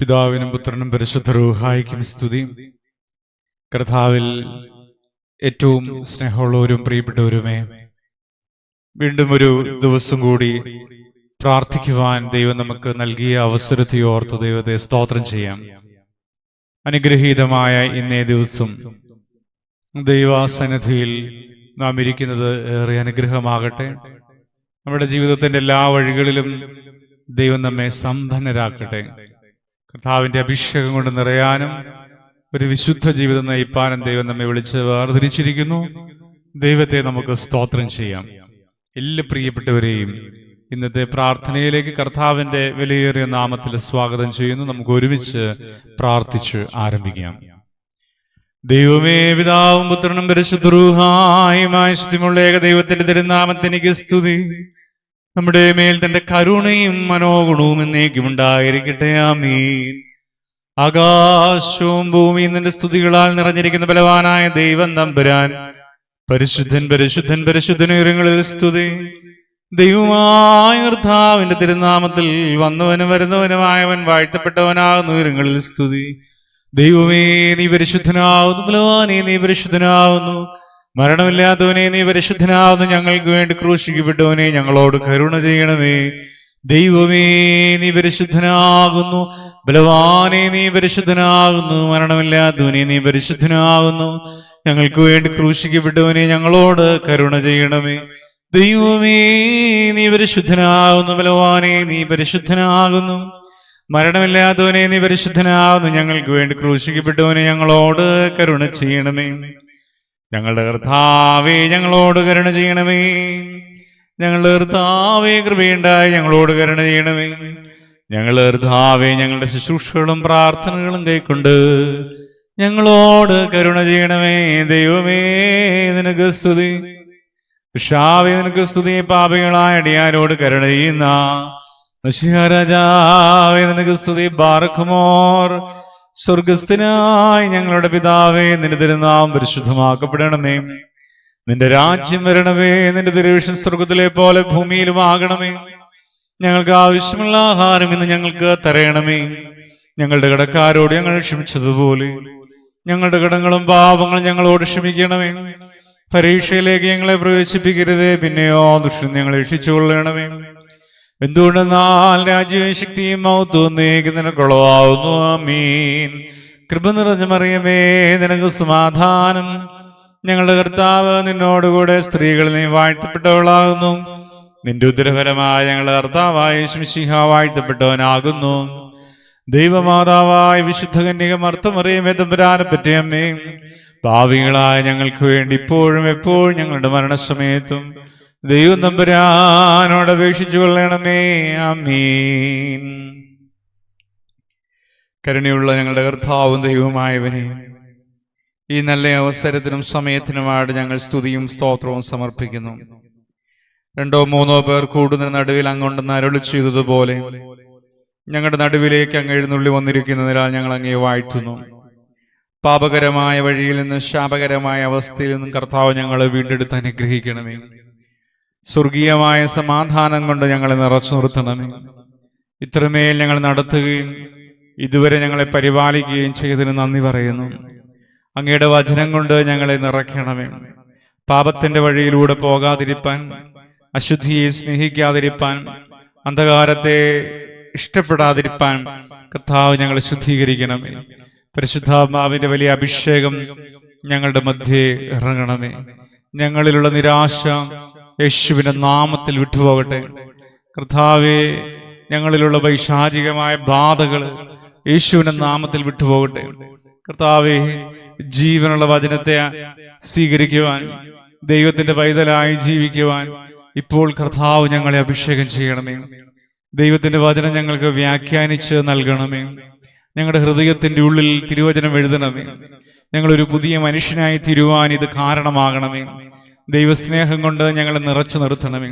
പിതാവിനും പുത്രനും പരിശുദ്ധ റൂഹായിക്കും സ്തുതി. കർത്താവിൽ ഏറ്റവും സ്നേഹമുള്ളവരും പ്രിയപ്പെട്ടവരുമേ, വീണ്ടും ഒരു ദിവസം കൂടി പ്രാർത്ഥിക്കുവാൻ ദൈവം നമുക്ക് നൽകിയ അവസരത്തെ ഓർത്ത് ദൈവത്തെ സ്തോത്രം ചെയ്യാം. അനുഗ്രഹീതമായ ഇന്നേ ദിവസം ദൈവസന്നിധിയിൽ നാം ഇരിക്കുന്നത് ഏറെ അനുഗ്രഹമാകട്ടെ. നമ്മുടെ ജീവിതത്തിന്റെ എല്ലാ വഴികളിലും ദൈവം നമ്മെ സമ്പന്നരാക്കട്ടെ. കർത്താവിന്റെ അഭിഷേകം കൊണ്ട് നിറയാനും ഒരു വിശുദ്ധ ജീവിതം നയിപ്പാനും ദൈവം നമ്മെ വിളിച്ച് വേർതിരിച്ചിരിക്കുന്നു. ദൈവത്തെ നമുക്ക് സ്തോത്രം ചെയ്യാം. എല്ലാ പ്രിയപ്പെട്ടവരെയും ഇന്നത്തെ പ്രാർത്ഥനയിലേക്ക് കർത്താവിന്റെ വിലയേറിയ നാമത്തിൽ സ്വാഗതം ചെയ്യുന്നു. നമുക്ക് ഒരുമിച്ച് പ്രാർത്ഥിച്ച് ആരംഭിക്കാം. ദൈവമേ, പിതാവും പുത്രനും പരിശുദ്ധ റൂഹായുമായ സ്തുതിയുള്ള ഏക ദൈവത്തിന്റെ തിരുനാമത്തിനിക്ക് സ്തുതി. നമ്മുടെ മേൽ തന്റെ കരുണയും മനോഗുണവും എന്നേക്കും ഉണ്ടായിരിക്കട്ടെ. ആമീൻ. ആകാശവും ഭൂമിയും നിന്റെ സ്തുതികളാൽ നിറഞ്ഞിരിക്കുന്ന ബലവാനായ ദൈവം തമ്പുരാൻ, പരിശുദ്ധൻ പരിശുദ്ധൻ പരിശുദ്ധൻ ഉയരങ്ങളിൽ സ്തുതി. ദൈവമായ കർത്താവിന്റെ തിരുനാമത്തിൽ വന്നവനും വരുന്നവനുമായവൻ വാഴ്ത്തപ്പെട്ടവനാകുന്ന ഉയരങ്ങളിൽ സ്തുതി. ദൈവമേ, നീ പരിശുദ്ധനാവുന്നു. ബലവാനേ, നീ പരിശുദ്ധനാവുന്നു. മരണമില്ലാത്തവനെ, നീ പരിശുദ്ധനാവുന്നു. ഞങ്ങൾക്ക് വേണ്ടി ക്രൂശിക്കപ്പെട്ടവനെ, ഞങ്ങളോട് കരുണ ചെയ്യണമേ. ദൈവമേ, നീ പരിശുദ്ധനാകുന്നു. ബലവാനെ, നീ പരിശുദ്ധനാകുന്നു. മരണമില്ലാത്തവനെ, നീ പരിശുദ്ധനാകുന്നു. ഞങ്ങൾക്ക് വേണ്ടി ക്രൂശിക്കപ്പെട്ടവനെ, ഞങ്ങളോട് കരുണ ചെയ്യണമേ. ദൈവമേ, നീ പരിശുദ്ധനാകുന്നു. ബലവാനെ, നീ പരിശുദ്ധനാകുന്നു. മരണമില്ലാത്തവനെ, നീ പരിശുദ്ധനാകുന്നു. ഞങ്ങൾക്ക് വേണ്ടി ക്രൂശിക്കപ്പെട്ടവനെ, ഞങ്ങളോട് കരുണ ചെയ്യണമേ. ഞങ്ങളുടെ കർത്താവേ, ഞങ്ങളോട് കരുണ ചെയ്യണമേ. ഞങ്ങളുടെ കർത്താവേ, കൃപയുണ്ടായി ഞങ്ങളോട് കരുണ ചെയ്യണമേ. ഞങ്ങളുടെ കർത്താവേ, ഞങ്ങളുടെ ശുശ്രൂഷകളും പ്രാർത്ഥനകളും കൈക്കൊണ്ട് ഞങ്ങളോട് കരുണ ചെയ്യണമേ. ദൈവമേ, നിനക്ക് സ്തുതി. ഉഷാവേ, നിനക്ക് സ്തുതി. പാപികളായ അടിയാരോട് കരുണ ചെയ്യുന്ന മശിഹാ രാജാവേ, നിനക്ക് സ്തുതി. ബാറക്കുമോർ. സ്വർഗസ്ഥനായ ഞങ്ങളുടെ പിതാവേ, നിന്റെ തിരുനാമം പരിശുദ്ധമാക്കപ്പെടണമേ. നിന്റെ രാജ്യം വരണമേ. നിന്റെ തിരുവിഷ്ടം സ്വർഗത്തിലെ പോലെ ഭൂമിയിലും ആകണമേ. ഞങ്ങൾക്ക് ആവശ്യമുള്ള ആഹാരം ഇന്ന് ഞങ്ങൾക്ക് തരയണമേ. ഞങ്ങളുടെ കടക്കാരോട് ഞങ്ങൾ ക്ഷമിച്ചതുപോലെ ഞങ്ങളുടെ കടങ്ങളും പാപങ്ങളും ഞങ്ങളോട് ക്ഷമിക്കണമേ. പരീക്ഷയിലേക്ക് ഞങ്ങളെ പ്രവേശിപ്പിക്കരുതേ, പിന്നെയോ ദുഷ്ടൻ ഞങ്ങളെ രക്ഷിച്ചുകൊള്ളണമേ. എന്തുകൊണ്ടെന്നാൽ രാജ്യവും ശക്തിയും മഹത്വവും നിനക്കുള്ളതാവുന്നു. ആമീൻ. കൃപ നിറഞ്ഞ മറിയമേ, നിനക്ക് സമാധാനം. ഞങ്ങളുടെ കർത്താവ് നിന്നോടുകൂടെ സ്ത്രീകളിൽ നീ വാഴ്ത്തപ്പെട്ടവളാകുന്നു. നിന്റെ ഉദരഫലമായ ഞങ്ങളുടെ കർത്താവായ മിശിഹ വാഴ്ത്തപ്പെട്ടവനാകുന്നു. ദൈവമാതാവായ വിശുദ്ധ കന്യക മർത്തമറിയമേ, തമ്പുരാനെ പറ്റിയ അമ്മേ, പാപികളായ ഞങ്ങൾക്ക് വേണ്ടി ഇപ്പോഴും എപ്പോഴും ഞങ്ങളുടെ മരണസമയത്തും ദൈവം തമ്പുരാനോട് അപേക്ഷിച്ചു കൊള്ളണമേ. ആമീൻ. കരുണയുള്ള ഞങ്ങളുടെ കർത്താവും ദൈവമായവനെ, ഈ നല്ല അവസരത്തിനും സമയത്തിനുമായിട്ട് ഞങ്ങൾ സ്തുതിയും സ്തോത്രവും സമർപ്പിക്കുന്നു. 2-3 പേർ കൂടുതൽ നടുവിൽ അങ്ങോട്ടെന്ന് അരുളി ചെയ്തതുപോലെ ഞങ്ങളുടെ നടുവിലേക്ക് അങ്ങ് എഴുന്നള്ളി വന്നിരിക്കുന്നതിനാൽ ഞങ്ങൾ അങ്ങേ വാഴ്ത്തുന്നു. പാപകരമായ വഴിയിൽ നിന്ന്, ശാപകരമായ അവസ്ഥയിൽ നിന്നും കർത്താവ് ഞങ്ങളെ വീണ്ടെടുത്ത് അനുഗ്രഹിക്കണമേ. സ്വർഗീയമായ സമാധാനം കൊണ്ട് ഞങ്ങളെ നിറച്ചു നിർത്തണമേ. ഇത്രമേൽ ഞങ്ങൾ നടത്തുകയും ഇതുവരെ ഞങ്ങളെ പരിപാലിക്കുകയും ചെയ്തതിന് നന്ദി പറയുന്നു. അങ്ങയുടെ വചനം കൊണ്ട് ഞങ്ങളെ നിറയ്ക്കണമേ. പാപത്തിന്റെ വഴിയിലൂടെ പോകാതിരിപ്പാൻ, അശുദ്ധിയെ സ്നേഹിക്കാതിരിപ്പാൻ, അന്ധകാരത്തെ ഇഷ്ടപ്പെടാതിരിപ്പാൻ കർത്താവ് ഞങ്ങളെ ശുദ്ധീകരിക്കണമേ. പരിശുദ്ധാത്മാവിന്റെ വലിയ അഭിഷേകം ഞങ്ങളുടെ മധ്യേ ഇറങ്ങണമേ. ഞങ്ങളിലുള്ള നിരാശ യേശുവിന്റെ നാമത്തിൽ വിട്ടുപോകട്ടെ. കർത്താവേ, ഞങ്ങളിലുള്ള പൈശാചികമായ ബാധകൾ യേശുവിന്റെ നാമത്തിൽ വിട്ടുപോകട്ടെ. കർത്താവേ, ജീവനുള്ള വചനത്തെ സ്വീകരിക്കുവാൻ, ദൈവത്തിന്റെ പൈതലായി ജീവിക്കുവാൻ ഇപ്പോൾ കർത്താവ് ഞങ്ങളെ അഭിഷേകം ചെയ്യണമേ. ദൈവത്തിന്റെ വചനം ഞങ്ങൾക്ക് വ്യാഖ്യാനിച്ച് നൽകണമേ. ഞങ്ങളുടെ ഹൃദയത്തിന്റെ ഉള്ളിൽ തിരുവചനം എഴുതണമേ. ഞങ്ങളൊരു പുതിയ മനുഷ്യനായി തീരുവാൻ ഇത് കാരണമാകണമേ. ദൈവസ്നേഹം കൊണ്ട് ഞങ്ങളെ നിറച്ചു നിർത്തണമേ.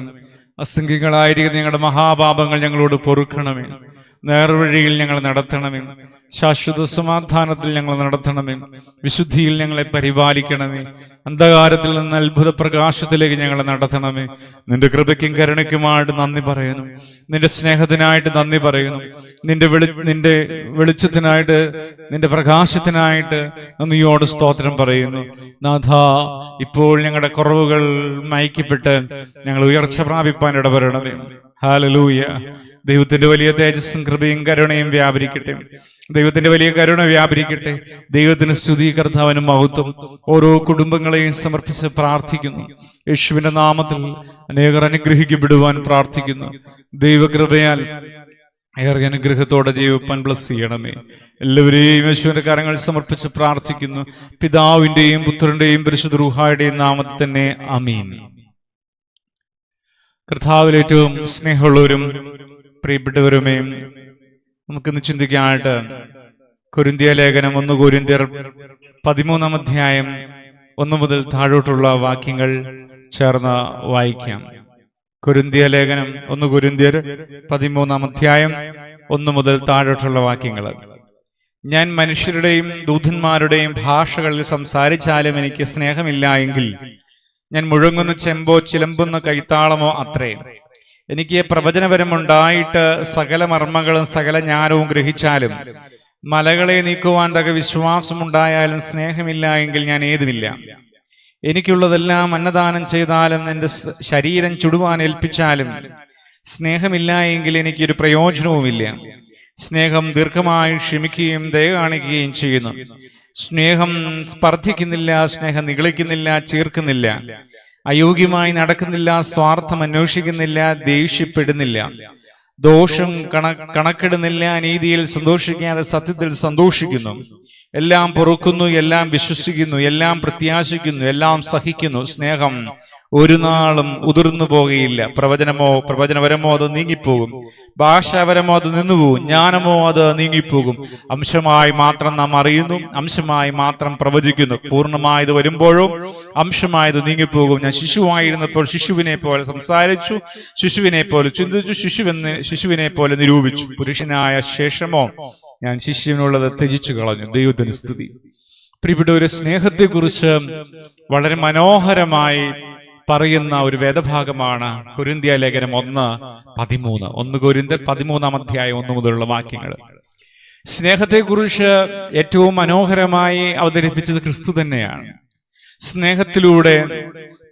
അസംഖ്യങ്ങളായിരിക്കുന്ന ഞങ്ങളുടെ മഹാപാപങ്ങൾ ഞങ്ങളോട് പൊറുക്കണമേ. നേർവഴിയിൽ ഞങ്ങൾ നടത്തണമേ. ശാശ്വത സമാധാനത്തിൽ ഞങ്ങൾ നടത്തണമേ. വിശുദ്ധിയിൽ ഞങ്ങളെ പരിപാലിക്കണമേ. അന്ധകാരത്തിൽ നിന്ന് അത്ഭുത പ്രകാശത്തിലേക്ക് ഞങ്ങളെ നടത്തണമേ. നിന്റെ കൃപയ്ക്കും കരുണയ്ക്കുമായിട്ട് നന്ദി പറയുന്നു. നിന്റെ സ്നേഹത്തിനായിട്ട് നന്ദി പറയുന്നു. നിന്റെ വെളിച്ചത്തിനായിട്ട്, നിന്റെ പ്രകാശത്തിനായിട്ട് നന്ദിയോട് സ്തോത്രം പറയുന്നു. നാഥ, ഇപ്പോൾ ഞങ്ങളുടെ കുറവുകൾ മയക്കപ്പെട്ട് ഞങ്ങൾ ഉയർച്ച പ്രാപിപ്പാൻ ഇടവരണമേ. ഹല്ലേലൂയ. ദൈവത്തിന്റെ വലിയ തേജസ്സും കൃപയും കരുണയും വ്യാപരിക്കട്ടെ. ദൈവത്തിന്റെ വലിയ കരുണ വ്യാപരിക്കട്ടെ. ദൈവത്തിന് സ്തുതി, കർത്താവിന് മഹത്വം. ഓരോ കുടുംബങ്ങളെയും സമർപ്പിച്ച് പ്രാർത്ഥിക്കുന്നു. യേശുവിന്റെ നാമത്തിൽ അനേകർ അനുഗ്രഹിക്കപ്പെടുവാൻ പ്രാർത്ഥിക്കുന്നു. ദൈവകൃപയാൽ ഏറെ അനുഗ്രഹത്തോടെ ജീവിപ്പാൻ ബ്ലസ് ചെയ്യണമേ. എല്ലാവരെയും യേശുവിന്റെ കരങ്ങൾ സമർപ്പിച്ച് പ്രാർത്ഥിക്കുന്നു. പിതാവിന്റെയും പുത്രന്റെയും പരിശുദ്ധ റൂഹായുടെയും നാമത്തിൽ തന്നെ ആമീൻ. കർത്താവിൽ ഏറ്റവും സ്നേഹമുള്ളവരും പ്രിയപ്പെട്ടവരുമേ, നമുക്കിന്ന് ചിന്തിക്കാനായിട്ട് കൊരിന്ത്യ ലേഖനം 1 കൊരിന്ത്യർ 13 അധ്യായം 1 മുതൽ താഴോട്ടുള്ള വാക്യങ്ങൾ ചേർന്ന് വായിക്കാം. കൊരിന്ത്യ ലേഖനം 1 കൊരിന്ത്യർ 13 അധ്യായം 1 മുതൽ താഴോട്ടുള്ള വാക്യങ്ങൾ. ഞാൻ മനുഷ്യരുടെയും ദൂതന്മാരുടെയും ഭാഷകളിൽ സംസാരിച്ചാലും എനിക്ക് സ്നേഹമില്ല എങ്കിൽ ഞാൻ മുഴങ്ങുന്ന ചെമ്പോ ചിലമ്പുന്ന കൈത്താളമോ അത്രേ. എനിക്ക് പ്രവചനപരമുണ്ടായിട്ട് സകല മർമ്മങ്ങളും സകല ജ്ഞാനവും ഗ്രഹിച്ചാലും മലകളെ നീക്കുവാൻ തക വിശ്വാസമുണ്ടായാലും സ്നേഹമില്ല എങ്കിൽ ഞാൻ ഏതുമില്ല. എനിക്കുള്ളതെല്ലാം അന്നദാനം ചെയ്താലും എന്റെ ശരീരം ചുടുവാൻ ഏൽപ്പിച്ചാലും സ്നേഹമില്ല എങ്കിൽ എനിക്കൊരു പ്രയോജനവുമില്ല. സ്നേഹം ദീർഘമായി ക്ഷമിക്കുകയും ദയ കാണിക്കുകയും ചെയ്യുന്നു. സ്നേഹം സ്പർദ്ധിക്കുന്നില്ല, സ്നേഹം നിഗളിക്കുന്നില്ല, ചീർക്കുന്നില്ല, അയോഗ്യമായി നടക്കുന്നില്ല, സ്വാർത്ഥം അന്വേഷിക്കുന്നില്ല, ദേഷ്യപ്പെടുന്നില്ല, ദോഷം കണക്കിടുന്നില്ല, നീതിയിൽ സന്തോഷിക്കാതെ സത്യത്തിൽ സന്തോഷിക്കുന്നു, എല്ലാം പൊറുക്കുന്നു, എല്ലാം വിശ്വസിക്കുന്നു, എല്ലാം പ്രത്യാശിക്കുന്നു, എല്ലാം സഹിക്കുന്നു. സ്നേഹം ഒരു നാളും ഉതിർന്നു പോകുകയില്ല. പ്രവചനപരമോ അത് നീങ്ങിപ്പോകും, ഭാഷാപരമോ അത് നിന്നുപോകും, ജ്ഞാനമോ അത് നീങ്ങിപ്പോകും. അംശമായി മാത്രം നാം അറിയുന്നു, അംശമായി മാത്രം പ്രവചിക്കുന്നു. പൂർണ്ണമായത് വരുമ്പോഴും അംശമായത് നീങ്ങിപ്പോകും. ഞാൻ ശിശുവായിരുന്നപ്പോൾ ശിശുവിനെ പോലെ സംസാരിച്ചു, ശിശുവിനെ പോലെ ചിന്തിച്ചു, ശിശുവിനെ പോലെ നിരൂപിച്ചു. പുരുഷനായ ശേഷമോ ഞാൻ ശിശുവിനുള്ളത് ത്യജിച്ചു കളഞ്ഞു. ദൈവത്തിന് സ്തുതി. പ്രിയപ്പെട്ട ഒരു സ്നേഹത്തെക്കുറിച്ച് വളരെ മനോഹരമായി പറയുന്ന ഒരു വേദഭാഗമാണ് കൊരിന്ത്യ ലേഖനം 1 കൊരിന്ത്യർ 13 അധ്യായം 1 മുതലുള്ള വാക്യങ്ങൾ. സ്നേഹത്തെക്കുറിച്ച് ഏറ്റവും മനോഹരമായി അവതരിപ്പിച്ചത് ക്രിസ്തു തന്നെയാണ്. സ്നേഹത്തിലൂടെ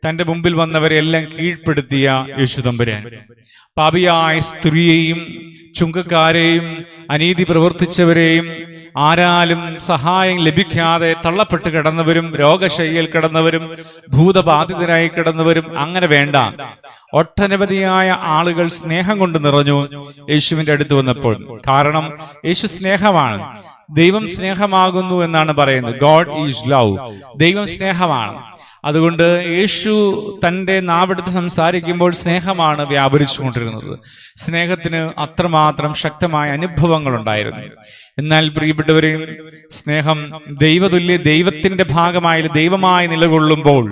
തന്റെ മുമ്പിൽ വന്നവരെ എല്ലാം കീഴ്പ്പെടുത്തിയ യേശു തമ്പുരാൻ പാപിയായ സ്ത്രീയെയും ചുങ്കക്കാരെയും അനീതി പ്രവർത്തിച്ചവരെയും ആരാലും സഹായം ലഭിക്കാതെ തള്ളപ്പെട്ട് കിടന്നവരും രോഗശയ്യയിൽ കിടന്നവരും ഭൂതബാധിതരായി കിടന്നവരും അങ്ങനെ വേണ്ട ഒട്ടനവധിയായ ആളുകൾ സ്നേഹം കൊണ്ട് നിറഞ്ഞു യേശുവിന്റെ അടുത്ത് വന്നപ്പോൾ. കാരണം യേശു സ്നേഹമാണ്. ദൈവം സ്നേഹമാകുന്നു എന്നാണ് പറയുന്നത്. God is love. ദൈവം സ്നേഹമാണ്. അതുകൊണ്ട് യേശു തൻ്റെ നാവെടുത്ത് സംസാരിക്കുമ്പോൾ സ്നേഹമാണ് വ്യാപരിച്ചുകൊണ്ടിരുന്നത്. സ്നേഹത്തിന് അത്രമാത്രം ശക്തമായ അനുഭവങ്ങൾ ഉണ്ടായിരുന്നു. എന്നാൽ പ്രിയപ്പെട്ടവരെയും സ്നേഹം ദൈവതുല്യ ദൈവത്തിന്റെ ഭാഗമായി ദൈവമായി നിലകൊള്ളുമ്പോൾ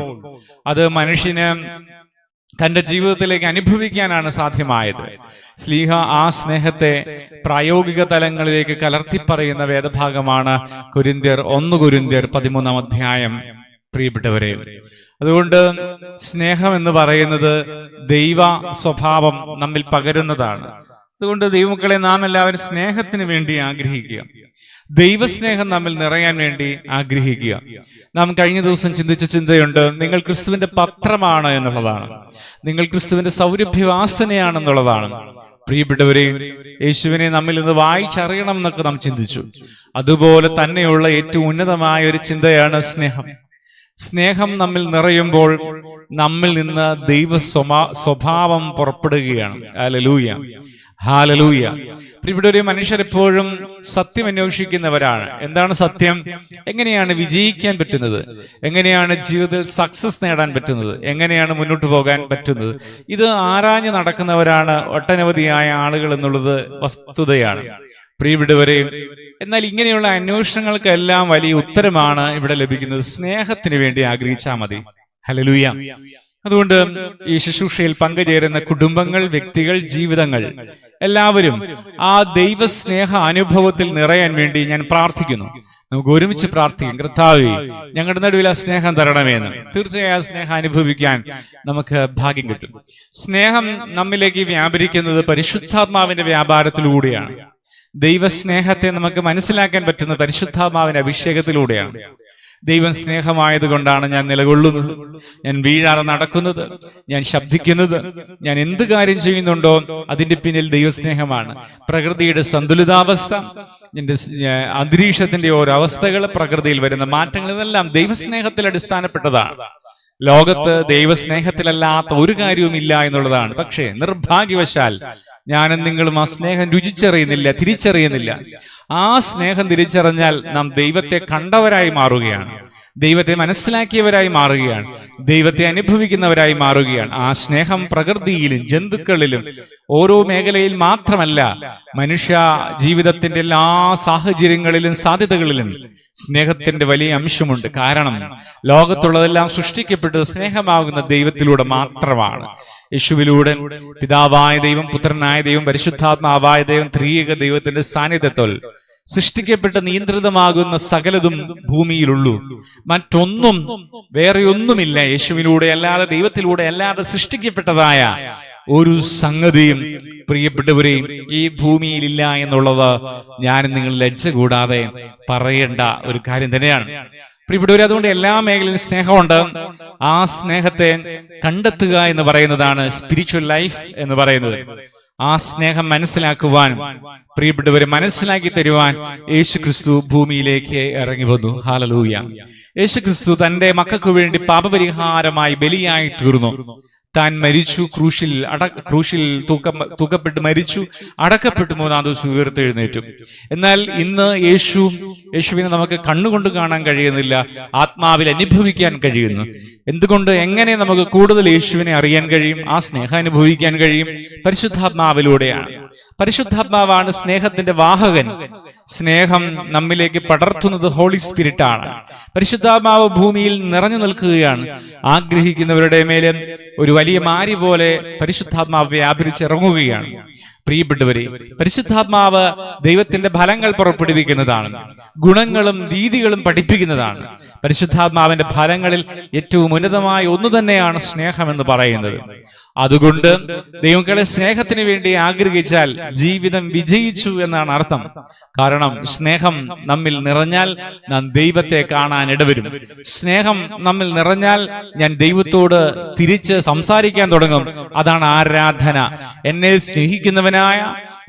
അത് മനുഷ്യന് തന്റെ ജീവിതത്തിലേക്ക് അനുഭവിക്കാനാണ് സാധ്യമായത്. സ്ലീഹ ആ സ്നേഹത്തെ പ്രായോഗിക തലങ്ങളിലേക്ക് കലർത്തിപ്പറയുന്ന വേദഭാഗമാണ് 1 കൊരിന്ത്യർ 13 അധ്യായം. പ്രിയപ്പെട്ടവരെ, അതുകൊണ്ട് സ്നേഹം എന്ന് പറയുന്നത് ദൈവ സ്വഭാവം നമ്മിൽ പകരുന്നതാണ്. അതുകൊണ്ട് ദൈവമക്കളെ, നാം എല്ലാവരും സ്നേഹത്തിന് വേണ്ടി ആഗ്രഹിക്കുക. ദൈവസ്നേഹം നമ്മിൽ നിറയാൻ വേണ്ടി ആഗ്രഹിക്കുക. നാം കഴിഞ്ഞ ദിവസം ചിന്തിച്ച ചിന്തയുണ്ട്, നിങ്ങൾ ക്രിസ്തുവിന്റെ പത്രമാണ് എന്നുള്ളതാണ്. നിങ്ങൾ ക്രിസ്തുവിന്റെ സൗരഭ്യവാസനയാണെന്നുള്ളതാണ്. പ്രിയപ്പെട്ടവരെ, യേശുവിനെ നമ്മിൽ നിന്ന് വായിച്ചറിയണം എന്നൊക്കെ നാം ചിന്തിച്ചു. അതുപോലെ തന്നെയുള്ള ഏറ്റവും ഉന്നതമായ ഒരു ചിന്തയാണ് സ്നേഹം. സ്നേഹം നമ്മിൽ നിറയുമ്പോൾ നമ്മിൽ നിന്ന് ദൈവ സ്വഭാവം പുറപ്പെടുകയാണ്. Hallelujah, hallelujah. പ്രിയപ്പെട്ടവരെ, മനുഷ്യരെപ്പോഴും സത്യം അന്വേഷിക്കുന്നവരാണ്. എന്താണ് സത്യം? എങ്ങനെയാണ് വിജയിക്കാൻ പറ്റുന്നത്? എങ്ങനെയാണ് ജീവിതത്തിൽ സക്സസ് നേടാൻ പറ്റുന്നത്? എങ്ങനെയാണ് മുന്നോട്ട് പോകാൻ പറ്റുന്നത്? ഇത് ആരാഞ്ഞു നടക്കുന്നവരാണ് ഒട്ടനവധിയായ ആളുകൾ എന്നുള്ളത് വസ്തുതയാണ്. പ്രിയപ്പെട്ടവരെ, എന്നാൽ ഇങ്ങനെയുള്ള അന്വേഷണങ്ങൾക്കെല്ലാം വലിയ ഉത്തരമാണ് ഇവിടെ ലഭിക്കുന്നത്. സ്നേഹത്തിന് വേണ്ടി ആഗ്രഹിച്ചാൽ മതി. ഹല്ലേലൂയ. അതുകൊണ്ട് ഈ ശുശ്രൂഷയിൽ പങ്കുചേരുന്ന കുടുംബങ്ങൾ, വ്യക്തികൾ, ജീവിതങ്ങൾ എല്ലാവരും ആ ദൈവസ്നേഹ അനുഭവത്തിൽ നിറയാൻ വേണ്ടി ഞാൻ പ്രാർത്ഥിക്കുന്നു. നമുക്ക് ഒരുമിച്ച് പ്രാർത്ഥിക്കും. കർത്താവേ, ഞങ്ങളുടെ നടുവിൽ ആ സ്നേഹം തരണമേന്ന്. തീർച്ചയായും ആ സ്നേഹം അനുഭവിക്കാൻ നമുക്ക് ഭാഗ്യം കിട്ടും. സ്നേഹം നമ്മിലേക്ക് വ്യാപരിക്കുന്നത് പരിശുദ്ധാത്മാവിന്റെ വ്യാപാരത്തിലൂടെയാണ്. ദൈവസ്നേഹത്തെ നമുക്ക് മനസ്സിലാക്കാൻ പറ്റുന്ന പരിശുദ്ധാത്മാവിന്റെ അഭിഷേകത്തിലൂടെയാണ്. ദൈവം സ്നേഹമായതുകൊണ്ടാണ് ഞാൻ നിലകൊള്ളുന്നത്, ഞാൻ വീഴാതെ നടക്കുന്നത്, ഞാൻ ശബ്ദിക്കുന്നത്, ഞാൻ എന്ത് കാര്യം ചെയ്യുന്നുണ്ടോ അതിന്റെ പിന്നിൽ ദൈവസ്നേഹമാണ്. പ്രകൃതിയുടെ സന്തുലിതാവസ്ഥ, എന്റെ അന്തരീക്ഷത്തിന്റെ ഓരോ അവസ്ഥകൾ, പ്രകൃതിയിൽ വരുന്ന മാറ്റങ്ങൾ, ഇതെല്ലാം ദൈവസ്നേഹത്തിൽ അടിസ്ഥാനപ്പെട്ടതാണ്. ലോകത്ത് ദൈവസ്നേഹത്തിലല്ലാത്ത ഒരു കാര്യവും ഇല്ല എന്നുള്ളതാണ്. പക്ഷേ നിർഭാഗ്യവശാൽ ഞാനും നിങ്ങളും ആ സ്നേഹം രുചിച്ചറിയുന്നില്ല, തിരിച്ചറിയുന്നില്ല. ആ സ്നേഹം തിരിച്ചറിഞ്ഞാൽ നാം ദൈവത്തെ കണ്ടവരായി മാറുകയാണ്, ദൈവത്തെ മനസ്സിലാക്കിയവരായി മാറുകയാണ്, ദൈവത്തെ അനുഭവിക്കുന്നവരായി മാറുകയാണ്. ആ സ്നേഹം പ്രകൃതിയിലും ജന്തുക്കളിലും ഓരോ മേഖലയിൽ മാത്രമല്ല, മനുഷ്യ ജീവിതത്തിന്റെ എല്ലാ സാഹചര്യങ്ങളിലും സാധ്യതകളിലും സ്നേഹത്തിന്റെ വലിയ അംശമുണ്ട്. കാരണം ലോകത്തുള്ളതെല്ലാം സൃഷ്ടിക്കപ്പെട്ടത് സ്നേഹമാകുന്ന ദൈവത്തിലൂടെ മാത്രമാണ്. യേശുവിലൂടെ പിതാവായ ദൈവം, പുത്രനായ ദൈവം, പരിശുദ്ധാത്മാവായ ദൈവം, ത്രിയേക ദൈവത്തിന്റെ സാന്നിധ്യത്തിൽ സൃഷ്ടിക്കപ്പെട്ട നിയന്ത്രിതമാകുന്ന സകലതും ഭൂമിയിലുള്ളൂ. മറ്റൊന്നും വേറെ ഒന്നുമില്ല യേശുവിലൂടെ അല്ലാതെ, ദൈവത്തിലൂടെ അല്ലാതെ സൃഷ്ടിക്കപ്പെട്ടതായ ഒരു സംഗതിയും പ്രിയപ്പെട്ടവരെയും ഈ ഭൂമിയിലില്ല എന്നുള്ളത് ഞാൻ നിങ്ങൾ ലജ്ജ കൂടാതെ പറയേണ്ട ഒരു കാര്യം തന്നെയാണ്. പ്രിയപ്പെട്ടവരെ, അതുകൊണ്ട് എല്ലാ മേഖലയിലും സ്നേഹമുണ്ട്. ആ സ്നേഹത്തെ കണ്ടെത്തുക എന്ന് പറയുന്നതാണ് സ്പിരിച്വൽ ലൈഫ് എന്ന് പറയുന്നത്. ആ സ്നേഹം മനസ്സിലാക്കുവാൻ, പ്രിയപ്പെട്ടവരെ മനസ്സിലാക്കി തരുവാൻ യേശുക്രിസ്തു ഭൂമിയിലേക്ക് ഇറങ്ങി വന്നു. ഹല്ലേലൂയ. യേശുക്രിസ്തു തന്റെ മക്കൾക്ക് വേണ്ടി പാപപരിഹാരമായി ബലിയായി തീർന്നു. താൻ മരിച്ചു, ക്രൂശിൽ തൂക്കപ്പെട്ട് മരിച്ചു, അടക്കപ്പെട്ടു, മൂന്നാം ദിവസം ഉയർത്തെഴുന്നേറ്റു. എന്നാൽ ഇന്ന് യേശുവിനെ നമുക്ക് കണ്ണുകൊണ്ട് കാണാൻ കഴിയുന്നില്ല, ആത്മാവിൽ അനുഭവിക്കാൻ കഴിയുന്നു. എന്തുകൊണ്ട്, എങ്ങനെ നമുക്ക് കൂടുതൽ യേശുവിനെ അറിയാൻ കഴിയും, ആ സ്നേഹം അനുഭവിക്കാൻ കഴിയും? പരിശുദ്ധാത്മാവിലൂടെയാണ്. പരിശുദ്ധാത്മാവാണ് സ്നേഹത്തിന്റെ വാഹകൻ. സ്നേഹം നമ്മിലേക്ക് പടർത്തുന്നത് ഹോളി സ്പിരിറ്റ് ആണ്. പരിശുദ്ധാത്മാവ് ഭൂമിയിൽ നിറഞ്ഞു നിൽക്കുകയാണ്. ആഗ്രഹിക്കുന്നവരുടെ മേലെ ഒരു വലിയ മാരി പോലെ പരിശുദ്ധാത്മാവ് വ്യാപരിച്ചിറങ്ങുകയാണ്. പ്രിയപ്പെട്ടവരെ, പരിശുദ്ധാത്മാവ് ദൈവത്തിന്റെ ഫലങ്ങൾ പുറപ്പെടുവിക്കുന്നതാണ്, ഗുണങ്ങളും രീതികളും പഠിപ്പിക്കുന്നതാണ്. പരിശുദ്ധാത്മാവിന്റെ ഫലങ്ങളിൽ ഏറ്റവും ഉന്നതമായ ഒന്ന് തന്നെയാണ് സ്നേഹം എന്ന് പറയുന്നത്. അതുകൊണ്ട് ദൈവങ്ങളെ സ്നേഹത്തിന് വേണ്ടി ആഗ്രഹിച്ചാൽ ജീവിതം വിജയിച്ചു എന്നാണ് അർത്ഥം. കാരണം സ്നേഹം നമ്മിൽ നിറഞ്ഞാൽ നാം ദൈവത്തെ കാണാൻ ഇടവരും. സ്നേഹം നമ്മിൽ നിറഞ്ഞാൽ ഞാൻ ദൈവത്തോട് തിരിച്ച് സംസാരിക്കാൻ തുടങ്ങും. അതാണ് ആരാധന. എന്നെ സ്നേഹിക്കുന്നവനായ,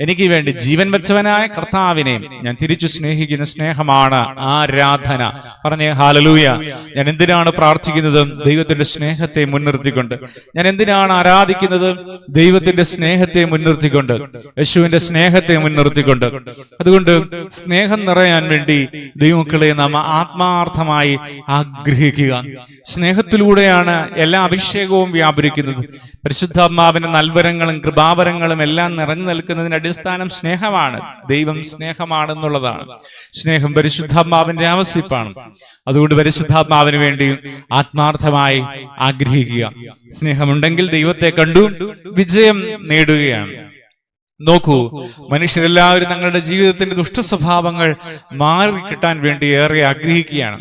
എനിക്ക് വേണ്ടി ജീവൻ വെച്ചവനായ കർത്താവിനെ ഞാൻ തിരിച്ചു സ്നേഹിക്കുന്ന സ്നേഹമാണ് ആരാധന. പറഞ്ഞേ ഹല്ലേലൂയ. ഞാൻ എന്തിനാണ് പ്രാർത്ഥിക്കുന്നത്? ദൈവത്തിന്റെ സ്നേഹത്തെ മുൻനിർത്തിക്കൊണ്ട്. ഞാൻ എന്തിനാണ് ആരാധിക്കുന്നത്? ദൈവത്തിന്റെ സ്നേഹത്തെ മുൻനിർത്തിക്കൊണ്ട്, യേശുവിന്റെ സ്നേഹത്തെ മുൻനിർത്തിക്കൊണ്ട്. അതുകൊണ്ട് സ്നേഹം നിറയാൻ വേണ്ടി ദൈവമക്കളെ നാം ആത്മാർത്ഥമായി ആഗ്രഹിക്കുക. സ്നേഹത്തിലൂടെയാണ് എല്ലാ അഭിഷേകവും വ്യാപരിക്കുന്നത്. പരിശുദ്ധാത്മാവിന്റെ നൽവരങ്ങളും കൃപാവരങ്ങളും എല്ലാം നിറഞ്ഞു നിൽക്കുന്നതിന് അടിസ്ഥാനം സ്നേഹമാണ്. ദൈവം സ്നേഹമാണെന്നുള്ളതാണ്. സ്നേഹം പരിശുദ്ധാത്മാവിന്റെ ആവശ്യപ്പാണ്. അതുകൊണ്ട് പരിശുദ്ധാത്മാവിന് വേണ്ടി ആത്മാർത്ഥമായി ആഗ്രഹിക്കുക. സ്നേഹമുണ്ടെങ്കിൽ ദൈവത്തെ കണ്ടു വിജയം നേടുകയാണ്. നോക്കൂ, മനുഷ്യരെല്ലാവരും തങ്ങളുടെ ജീവിതത്തിന്റെ ദുഷ്ടസ്വഭാവങ്ങൾ മാറിക്കിട്ടാൻ വേണ്ടി ഏറെ ആഗ്രഹിക്കുകയാണ്.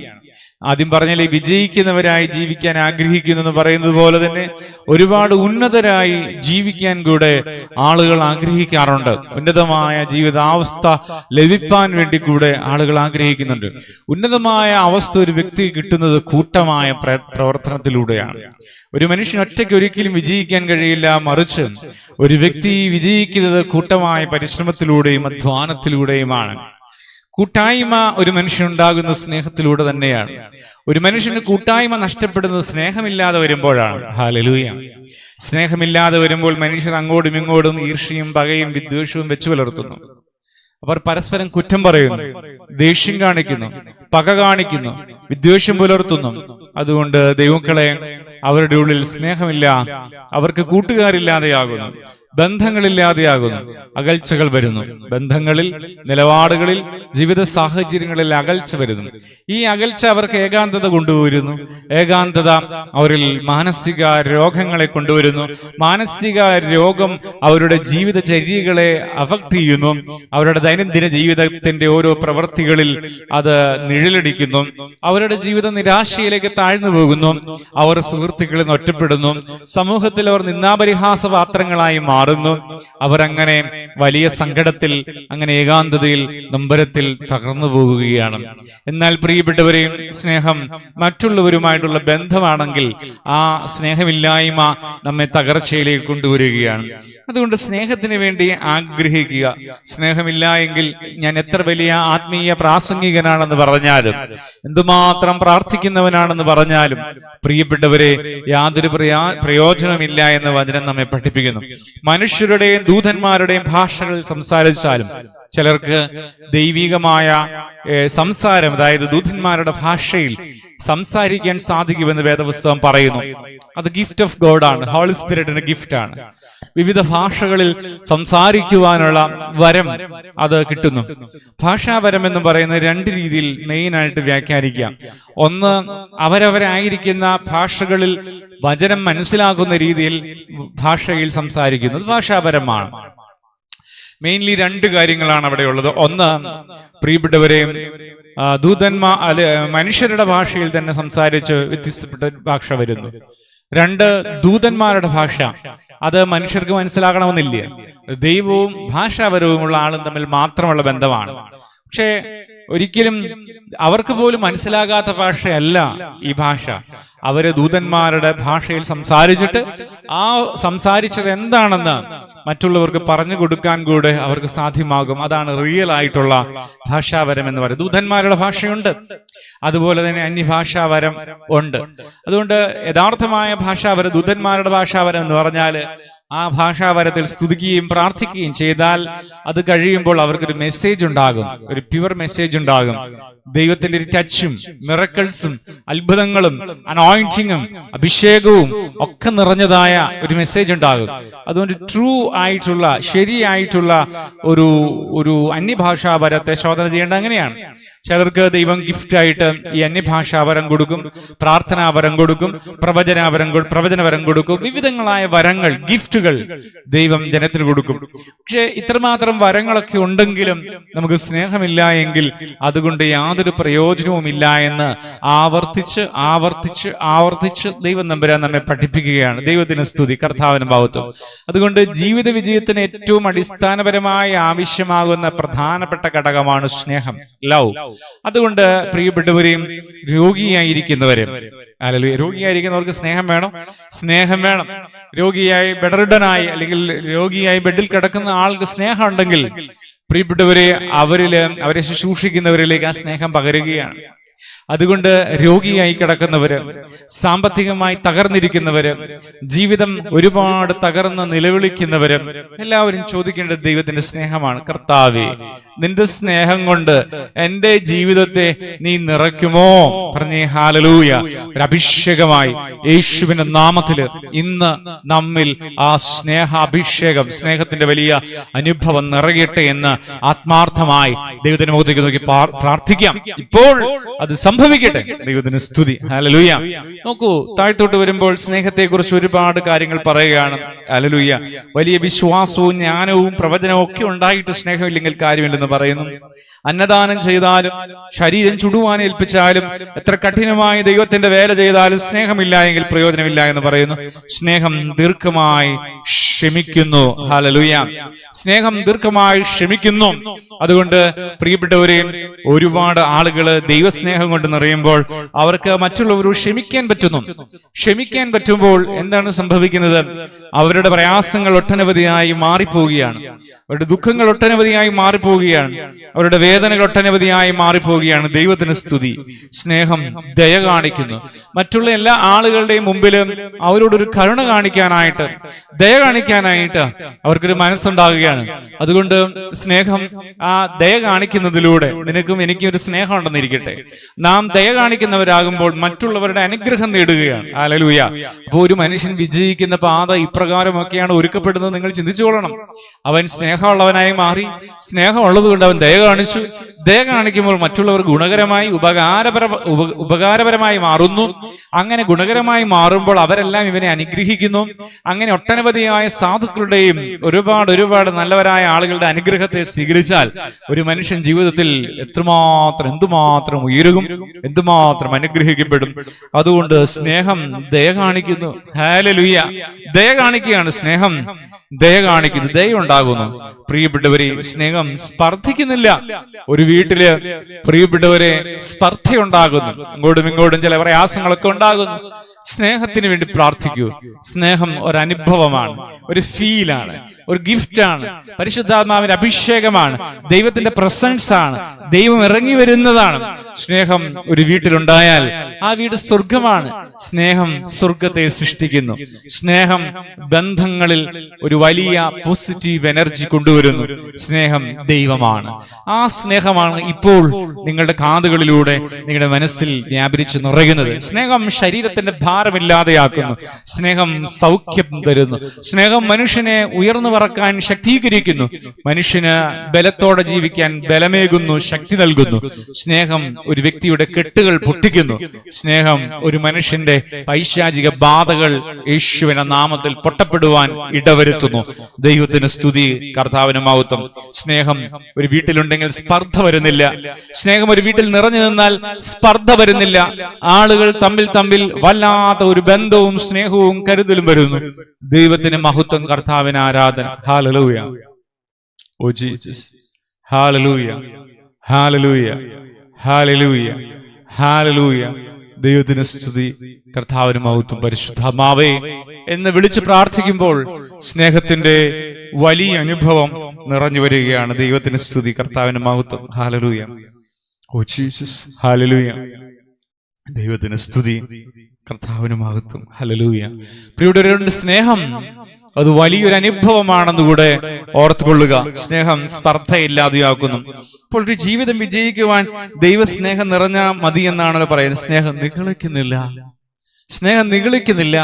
ആദ്യം പറഞ്ഞാൽ വിജയിക്കുന്നവരായി ജീവിക്കാൻ ആഗ്രഹിക്കുന്നു എന്ന് പറയുന്നത് പോലെ തന്നെ ഒരുപാട് ഉന്നതരായി ജീവിക്കാൻ കൂടെ ആളുകൾ ആഗ്രഹിക്കാറുണ്ട്. ഉന്നതമായ ജീവിതാവസ്ഥ ലഭിക്കാൻ വേണ്ടി കൂടെ ആളുകൾ ആഗ്രഹിക്കുന്നുണ്ട്. ഉന്നതമായ അവസ്ഥ ഒരു വ്യക്തി കിട്ടുന്നത് കൂട്ടമായ പ്രവർത്തനത്തിലൂടെയാണ്. ഒരു മനുഷ്യൻ ഒറ്റയ്ക്ക് ഒരിക്കലും വിജയിക്കാൻ കഴിയില്ല. മറിച്ച് ഒരു വ്യക്തി വിജയിക്കുന്നത് കൂട്ടമായ പരിശ്രമത്തിലൂടെയും അധ്വാനത്തിലൂടെയുമാണ്. കൂട്ടായ്മ ഒരു മനുഷ്യനുണ്ടാകുന്ന സ്നേഹത്തിലൂടെ തന്നെയാണ്. ഒരു മനുഷ്യന് കൂട്ടായ്മ നഷ്ടപ്പെടുന്നത് സ്നേഹമില്ലാതെ വരുമ്പോഴാണ്. ഹല്ലേലൂയ. സ്നേഹമില്ലാതെ വരുമ്പോൾ മനുഷ്യർ അങ്ങോട്ടും ഇങ്ങോട്ടും ഈർഷ്യയും പകയും വിദ്വേഷവും വെച്ചു പുലർത്തുന്നു. അവർ പരസ്പരം കുറ്റം പറയുന്നു, ദേഷ്യം കാണിക്കുന്നു, പക കാണിക്കുന്നു, വിദ്വേഷം പുലർത്തുന്നു. അതുകൊണ്ട് ദൈവമക്കളെ, അവരുടെ ഉള്ളിൽ സ്നേഹമില്ല, അവർക്ക് കൂട്ടുകാരില്ലാതെയാകുന്നു. ബന്ധങ്ങളില്ലാതെയാകുന്നു, അകൽച്ചകൾ വരുന്നു. ബന്ധങ്ങളിൽ, നിലപാടുകളിൽ, ജീവിത സാഹചര്യങ്ങളിൽ അകൽച്ച വരുന്നു. ഈ അകൽച്ച അവർക്ക് ഏകാന്തത കൊണ്ടുവരുന്നു. ഏകാന്തത അവരിൽ മാനസിക രോഗങ്ങളെ കൊണ്ടുവരുന്നു. മാനസിക രോഗം അവരുടെ ജീവിതചര്യകളെ അഫക്ട് ചെയ്യുന്നു. അവരുടെ ദൈനംദിന ജീവിതത്തിന്റെ ഓരോ പ്രവൃത്തികളിൽ അത് നിഴലടിക്കുന്നു. അവരുടെ ജീവിത നിരാശയിലേക്ക് താഴ്ന്നു പോകുന്നു. അവർ സുഹൃത്തുക്കളിൽ നിന്ന് ഒറ്റപ്പെടുന്നു. സമൂഹത്തിൽ അവർ നിന്ദാപരിഹാസ പാത്രങ്ങളായി മാറുന്നു. അവരങ്ങനെ വലിയ സങ്കടത്തിൽ, അങ്ങനെ ഏകാന്തതയിൽ, നൊമ്പരത്തിൽ തകർന്നു പോകുകയാണ്. എന്നാൽ പ്രിയപ്പെട്ടവരെയും, സ്നേഹം മറ്റുള്ളവരുമായിട്ടുള്ള ബന്ധമാണെങ്കിൽ ആ സ്നേഹമില്ലായ്മ നമ്മെ തകർച്ചയിലേക്ക് കൊണ്ടുവരികയാണ്. അതുകൊണ്ട് സ്നേഹത്തിന് വേണ്ടി ആഗ്രഹിക്കുക. സ്നേഹമില്ല എങ്കിൽ ഞാൻ എത്ര വലിയ ആത്മീയ പ്രാസംഗികനാണെന്ന് പറഞ്ഞാലും, എന്തുമാത്രം പ്രാർത്ഥിക്കുന്നവനാണെന്ന് പറഞ്ഞാലും, പ്രിയപ്പെട്ടവരെ, യാതൊരു പ്രയോജനമില്ല എന്ന് വചനം നമ്മെ പഠിപ്പിക്കുന്നു. മനുഷ്യരുടെയും ദൂതന്മാരുടെയും ഭാഷകളിൽ സംസാരിച്ചാലും ചിലർക്ക് ദൈവികമായ സംസാരം, അതായത് ദൂതന്മാരുടെ ഭാഷയിൽ സംസാരിക്കാൻ സാധിക്കുമെന്ന് വേദപുസ്തകം പറയുന്നു. അത് ഗിഫ്റ്റ് ഓഫ് ഗോഡ് ആണ്, ഹോളി സ്പിരിറ്റിന്റെ ഗിഫ്റ്റ് ആണ്. വിവിധ ഭാഷകളിൽ സംസാരിക്കുവാനുള്ള വരം അത് കിട്ടുന്നു. ഭാഷാവരം എന്ന് പറയുന്നത് രണ്ട് രീതിയിൽ മെയിനായിട്ട് വ്യാഖ്യാനിക്കാം. ഒന്ന്, അവരവരായിരിക്കുന്ന ഭാഷകളിൽ വചനം മനസ്സിലാക്കുന്ന രീതിയിൽ ഭാഷയിൽ സംസാരിക്കുന്നത് ഭാഷാപരമാണ്. മെയിൻലി രണ്ട് കാര്യങ്ങളാണ് അവിടെ ഉള്ളത്. ഒന്ന്, പ്രിയപ്പെട്ടവരെയും മനുഷ്യരുടെ ഭാഷയിൽ തന്നെ സംസാരിച്ച് വ്യത്യസ്തപ്പെട്ട ഭാഷ വരുന്നു. രണ്ട്, ദൂതന്മാരുടെ ഭാഷ. അത് മനുഷ്യർക്ക് മനസ്സിലാകണമെന്നില്ല. ദൈവവും ഭാഷാപരവുമുള്ള ആളും തമ്മിൽ മാത്രമുള്ള ബന്ധമാണ്. പക്ഷേ ഒരിക്കലും അവർക്ക് പോലും മനസ്സിലാകാത്ത ഭാഷയല്ല ഈ ഭാഷ. അവര് ദൂതന്മാരുടെ ഭാഷയിൽ സംസാരിച്ചിട്ട് ആ സംസാരിച്ചത് എന്താണെന്ന് മറ്റുള്ളവർക്ക് പറഞ്ഞു കൊടുക്കാൻ കൂടെ അവർക്ക് സാധ്യമാകും. അതാണ് റിയൽ ആയിട്ടുള്ള ഭാഷാവരം എന്ന് പറയുന്നത്. ദൂതന്മാരുടെ ഭാഷയുണ്ട്, അതുപോലെ തന്നെ അന്യഭാഷാവരം ഉണ്ട്. അതുകൊണ്ട് യഥാർത്ഥമായ ഭാഷാവരം, ദൂതന്മാരുടെ ഭാഷാവരം എന്ന് പറഞ്ഞാൽ ആ ഭാഷാവരത്തിൽ സ്തുതിക്കുകയും പ്രാർത്ഥിക്കുകയും ചെയ്താൽ അത് കഴിയുമ്പോൾ അവർക്കൊരു മെസ്സേജ് ഉണ്ടാകും, ഒരു പ്യുവർ മെസ്സേജ് ഉണ്ടാകും. ദൈവത്തിന്റെ ഒരു ടച്ചും മിറക്കിൾസും അത്ഭുതങ്ങളും അനോയിന്റിങ്ങും അഭിഷേകവും ഒക്കെ നിറഞ്ഞതായ ഒരു മെസ്സേജ് ഉണ്ടാകും. അതുകൊണ്ട് ട്രൂ ആയിട്ടുള്ള, ശരിയായിട്ടുള്ള ഒരു അന്യഭാഷാവരത്തെ ശോധന ചെയ്യേണ്ടത് അങ്ങനെയാണ്. ചിലർക്ക് ദൈവം ഗിഫ്റ്റായിട്ട് ഈ അന്യഭാഷാവരം കൊടുക്കും, പ്രാർത്ഥനാവരം കൊടുക്കും, പ്രവചനവരം കൊടുക്കും. വിവിധങ്ങളായ വരങ്ങൾ, ഗിഫ്റ്റുകൾ ദൈവം ജനത്തിന് കൊടുക്കും. പക്ഷെ ഇത്രമാത്രം വരങ്ങളൊക്കെ ഉണ്ടെങ്കിലും നമുക്ക് സ്നേഹമില്ല എങ്കിൽ അതുകൊണ്ട് യാതൊരു പ്രയോജനവുമില്ല എന്ന് ആവർത്തിച്ച് ദൈവം നമ്പുരാൻ നമ്മെ പഠിപ്പിക്കുകയാണ്. ദൈവത്തിന് സ്തുതി, കർത്താവിന് മഹത്വം. അതുകൊണ്ട് ജീവിത വിജയത്തിന് ഏറ്റവും അടിസ്ഥാനപരമായി ആവശ്യമാകുന്ന പ്രധാനപ്പെട്ട ഘടകമാണ് സ്നേഹം, ലവ്. അതുകൊണ്ട് പ്രിയപ്പെട്ടവരെയും, രോഗിയായിരിക്കുന്നവരും, രോഗിയായിരിക്കുന്നവർക്ക് സ്നേഹം വേണം, സ്നേഹം വേണം. രോഗിയായി ബെഡറിഡനായി അല്ലെങ്കിൽ രോഗിയായി ബെഡിൽ കിടക്കുന്ന ആൾക്ക് സ്നേഹം ഉണ്ടെങ്കിൽ പ്രിയപ്പെട്ടവരെ, അവരെ ശുശ്രൂഷിക്കുന്നവരിലേക്ക് ആ സ്നേഹം പകരുകയാണ്. അതുകൊണ്ട് രോഗിയായി കിടക്കുന്നവര്, സാമ്പത്തികമായി തകർന്നിരിക്കുന്നവര്, ജീവിതം ഒരുപാട് തകർന്ന് നിലവിളിക്കുന്നവര് എല്ലാവരും ചോദിക്കേണ്ടത് ദൈവത്തിന്റെ സ്നേഹമാണ്. കർത്താവേ, നിന്റെ സ്നേഹം കൊണ്ട് എന്റെ ജീവിതത്തെ നീ നിറയ്ക്കുമോ? പറഞ്ഞേ ഹല്ലേലൂയ. ഒരു അഭിഷേകമായി യേശുവിന്റെ നാമത്തില് ഇന്ന് നമ്മിൽ ആ സ്നേഹാഭിഷേകം, സ്നേഹത്തിന്റെ വലിയ അനുഭവം നിറയട്ടെ എന്ന് ആത്മാർത്ഥമായി ദൈവത്തിന്റെ മുഖത്തേക്ക് നോക്കി പ്രാർത്ഥിക്കാം. ഇപ്പോൾ അത് സംഭവിക്കട്ടെ. ദൈവത്തിന് സ്തുതി, ഹല്ലേലൂയ. നോക്കൂ, താഴ്ത്തോട്ട് വരുമ്പോൾ സ്നേഹത്തെ കുറിച്ച് ഒരുപാട് കാര്യങ്ങൾ പറയുകയാണ്. ഹല്ലേലൂയ. വലിയ വിശ്വാസവും ജ്ഞാനവും പ്രവചനവും ഒക്കെ ഉണ്ടായിട്ട് സ്നേഹമില്ലെങ്കിൽ കാര്യമില്ലെന്ന് പറയുന്നു. അന്നദാനം ചെയ്താലും, ശരീരം ചുടുവാൻ ഏൽപ്പിച്ചാലും, എത്ര കഠിനമായി ദൈവത്തിന്റെ വേല ചെയ്താലും സ്നേഹമില്ല എങ്കിൽ പ്രയോജനമില്ല എന്ന് പറയുന്നു. സ്നേഹം ദീർഘമായി ക്ഷമിക്കുന്നു. ഹല്ലേലൂയ. സ്നേഹം ദീർഘമായി ക്ഷമിക്കുന്നു. അതുകൊണ്ട് പ്രിയപ്പെട്ടവരെയും, ഒരുപാട് ആളുകൾ ദൈവസ്നേഹം കൊണ്ട് നിറയുമ്പോൾ അവർക്ക് മറ്റുള്ളവരോട് ക്ഷമിക്കാൻ പറ്റുന്നു. ക്ഷമിക്കാൻ പറ്റുമ്പോൾ എന്താണ് സംഭവിക്കുന്നത്? അവരുടെ പ്രയാസങ്ങൾ ഒട്ടനവധിയായി മാറിപ്പോവുകയാണ്, അവരുടെ ദുഃഖങ്ങൾ ഒട്ടനവധിയായി മാറിപ്പോവുകയാണ്, അവരുടെ വേദനകൾ ഒട്ടനവധിയായി മാറിപ്പോവുകയാണ്. ദൈവത്തിന് സ്തുതി. സ്നേഹം ദയ കാണിക്കുന്നു. മറ്റുള്ള എല്ലാ ആളുകളുടെയും മുമ്പിലും അവരോടൊരു കരുണ കാണിക്കാനായിട്ട്, ദയ കാണിക്കാനായിട്ട് അവർക്കൊരു മനസ്സുണ്ടാകുകയാണ്. അതുകൊണ്ട് സ്നേഹം, ആ ദയ കാണിക്കുന്നതിലൂടെ നിനക്കും എനിക്കും ഒരു സ്നേഹം ഉണ്ടെന്നിരിക്കട്ടെ. നാം ദയ കാണിക്കുന്നവരാകുമ്പോൾ മറ്റുള്ളവരുടെ അനുഗ്രഹം നേടുകയാണ്. ഹല്ലേലൂയ. അപ്പോൾ ഒരു മനുഷ്യൻ വിജയിക്കുന്ന പാത ഇപ്രകാരം പ്രകാരമൊക്കെയാണ് ഒരുക്കപ്പെടുന്നത് നിങ്ങൾ ചിന്തിച്ചുകൊള്ളണം. അവൻ സ്നേഹമുള്ളവനായി മാറി, സ്നേഹമുള്ളത് കൊണ്ട് അവൻ ദയ കാണിച്ചു. ദയ കാണിക്കുമ്പോൾ മറ്റുള്ളവർ ഗുണകരമായി ഉപകാരപരമായി മാറുന്നു. അങ്ങനെ ഗുണകരമായി മാറുമ്പോൾ അവരെല്ലാം ഇവനെ അനുഗ്രഹിക്കുന്നു. അങ്ങനെ ഒട്ടനവധിയായ സാധുക്കളുടെയും ഒരുപാട് നല്ലവരായ ആളുകളുടെ അനുഗ്രഹത്തെ സ്വീകരിച്ചാൽ ഒരു മനുഷ്യൻ ജീവിതത്തിൽ എന്തുമാത്രം ഉയരുകയും എന്തുമാത്രം അനുഗ്രഹിക്കപ്പെടും. അതുകൊണ്ട് സ്നേഹം ദയ കാണിക്കുന്നു. ഹല്ലേലൂയ. ദയ കാണിക്കുകയാണ് സ്നേഹം. ദയ കാണിക്കുന്നു, ദയ ഉണ്ടാകുന്നു. പ്രിയപ്പെട്ടവരെ, സ്നേഹം സ്പർദ്ധിക്കുന്നില്ല. ഒരു വീട്ടില് പ്രിയപ്പെട്ടവരെ സ്പർദ്ധയുണ്ടാകുന്നു, അങ്ങോട്ടും ഇങ്ങോട്ടും ചില പ്രയാസങ്ങളൊക്കെ ഉണ്ടാകുന്നു. സ്നേഹത്തിന് വേണ്ടി പ്രാർത്ഥിക്കൂ. സ്നേഹം ഒരനുഭവമാണ്, ഒരു ഫീലാണ്, ഒരു ഗിഫ്റ്റാണ്, പരിശുദ്ധാത്മാവിന്റെ അഭിഷേകമാണ്, ദൈവത്തിന്റെ പ്രസൻസ് ആണ്, ദൈവം ഇറങ്ങി വരുന്നതാണ്. സ്നേഹം ഒരു വീട്ടിലുണ്ടായാൽ ആ വീട് സ്വർഗമാണ്. സ്നേഹം സ്വർഗത്തെ സൃഷ്ടിക്കുന്നു. സ്നേഹം ബന്ധങ്ങളിൽ ഒരു വലിയ പോസിറ്റീവ് എനർജി കൊണ്ടുവരുന്നു. സ്നേഹം ദൈവമാണ്. ആ സ്നേഹമാണ് ഇപ്പോൾ നിങ്ങളുടെ കാതുകളിലൂടെ നിങ്ങളുടെ മനസ്സിൽ വ്യാപരിച്ച് നിറയുന്നത്. സ്നേഹം ശരീരത്തിന്റെ ഭാരമില്ലാതെയാക്കുന്നു. സ്നേഹം സൗഖ്യം തരുന്നു. സ്നേഹം മനുഷ്യനെ ഉയർന്നു പറക്കാൻ ശക്തീകരിക്കുന്നു. മനുഷ്യന് ബലത്തോടെ ജീവിക്കാൻ ബലമേകുന്നു, ശക്തി നൽകുന്നു. സ്നേഹം ഒരു വ്യക്തിയുടെ കെട്ടുകൾ പൊട്ടിക്കുന്നു. സ്നേഹം ഒരു മനുഷ്യന്റെ പൈശാചിക ബാധകൾ യേശുവിന്റെ നാമത്തിൽ പൊട്ടപ്പെടുവാൻ ഇടവരുത്തുന്നു. ദൈവത്തിന് സ്തുതി, കർത്താവിന് മഹത്വം. സ്നേഹം ഒരു വീട്ടിലുണ്ടെങ്കിൽ സ്പർദ്ധ വരുന്നില്ല. സ്നേഹം ഒരു വീട്ടിൽ നിറഞ്ഞു നിന്നാൽ സ്പർദ്ധ വരുന്നില്ല. ആളുകൾ തമ്മിൽ വല്ലാത്ത ഒരു ബന്ധവും സ്നേഹവും കരുതലും വരുന്നു. ദൈവത്തിന് മഹത്വം, കർത്താവിന് ആരാധന. Hallelujah. Oh Jesus. Hallelujah, hallelujah, hallelujah, hallelujah. ദൈവത്തിന് സ്തുതി, കർത്താവിന് മഹത്വം. പരിശുദ്ധാത്മാവേ എന്ന് വിളിച്ച് പ്രാർത്ഥിക്കുമ്പോൾ സ്നേഹത്തിന്റെ വലിയ അനുഭവം നിറഞ്ഞു വരികയാണ്. ദൈവത്തിന് സ്തുതി, കർത്താവിന് മഹത്വം. ഹല്ലേലൂയ. Oh Jesus. ഹല്ലേലൂയ. ദൈവത്തിന് സ്തുതി, കർത്താവിന് മഹത്വം. ഹല്ലേലൂയ. പ്രിയപ്പെട്ടവരുടെ സ്നേഹം അത് വലിയൊരു അനുഭവമാണെന്നുകൂടെ ഓർത്തുകൊള്ളുക. സ്നേഹം സ്പർദ്ധയില്ലാതെയാക്കുന്നു. അപ്പോൾ ഒരു ജീവിതം വിജയിക്കുവാൻ ദൈവസ്നേഹം നിറഞ്ഞ മതി എന്നാണല്ലോ പറയുന്നത്. സ്നേഹം നിഗളിക്കുന്നില്ല. സ്നേഹം നിഗളിക്കുന്നില്ല.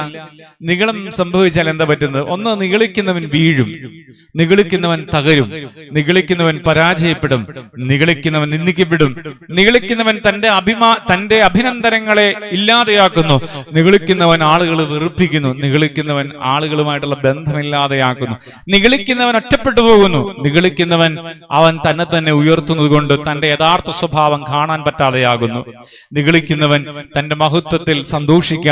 നിഗളം സംഭവിച്ചാൽ എന്താ പറ്റുന്നത്? ഒന്ന്, നിഗളിക്കുന്നവൻ വീഴും, നിഗളിക്കുന്നവൻ തകരും, നിഗളിക്കുന്നവൻ പരാജയപ്പെടും, നിഗളിക്കുന്നവൻ നിന്ദിക്കപ്പെടും, നിഗളിക്കുന്നവൻ തന്റെ അഭിനന്ദനങ്ങളെ ഇല്ലാതെയാക്കുന്നു, നിഗളിക്കുന്നവൻ ആളുകളെ വെറുപ്പിക്കുന്നു, നിഗളിക്കുന്നവൻ ആളുകളുമായിട്ടുള്ള ബന്ധമില്ലാതെയാക്കുന്നു, നിഗളിക്കുന്നവൻ ഒറ്റപ്പെട്ടു പോകുന്നു, നിഗളിക്കുന്നവൻ അവൻ തന്നെ ഉയർത്തുന്നത് കൊണ്ട് തന്റെ യഥാർത്ഥ സ്വഭാവം കാണാൻ പറ്റാതെയാകുന്നു, നിഗളിക്കുന്നവൻ തന്റെ മഹത്വത്തിൽ സന്തോഷിക്കാൻ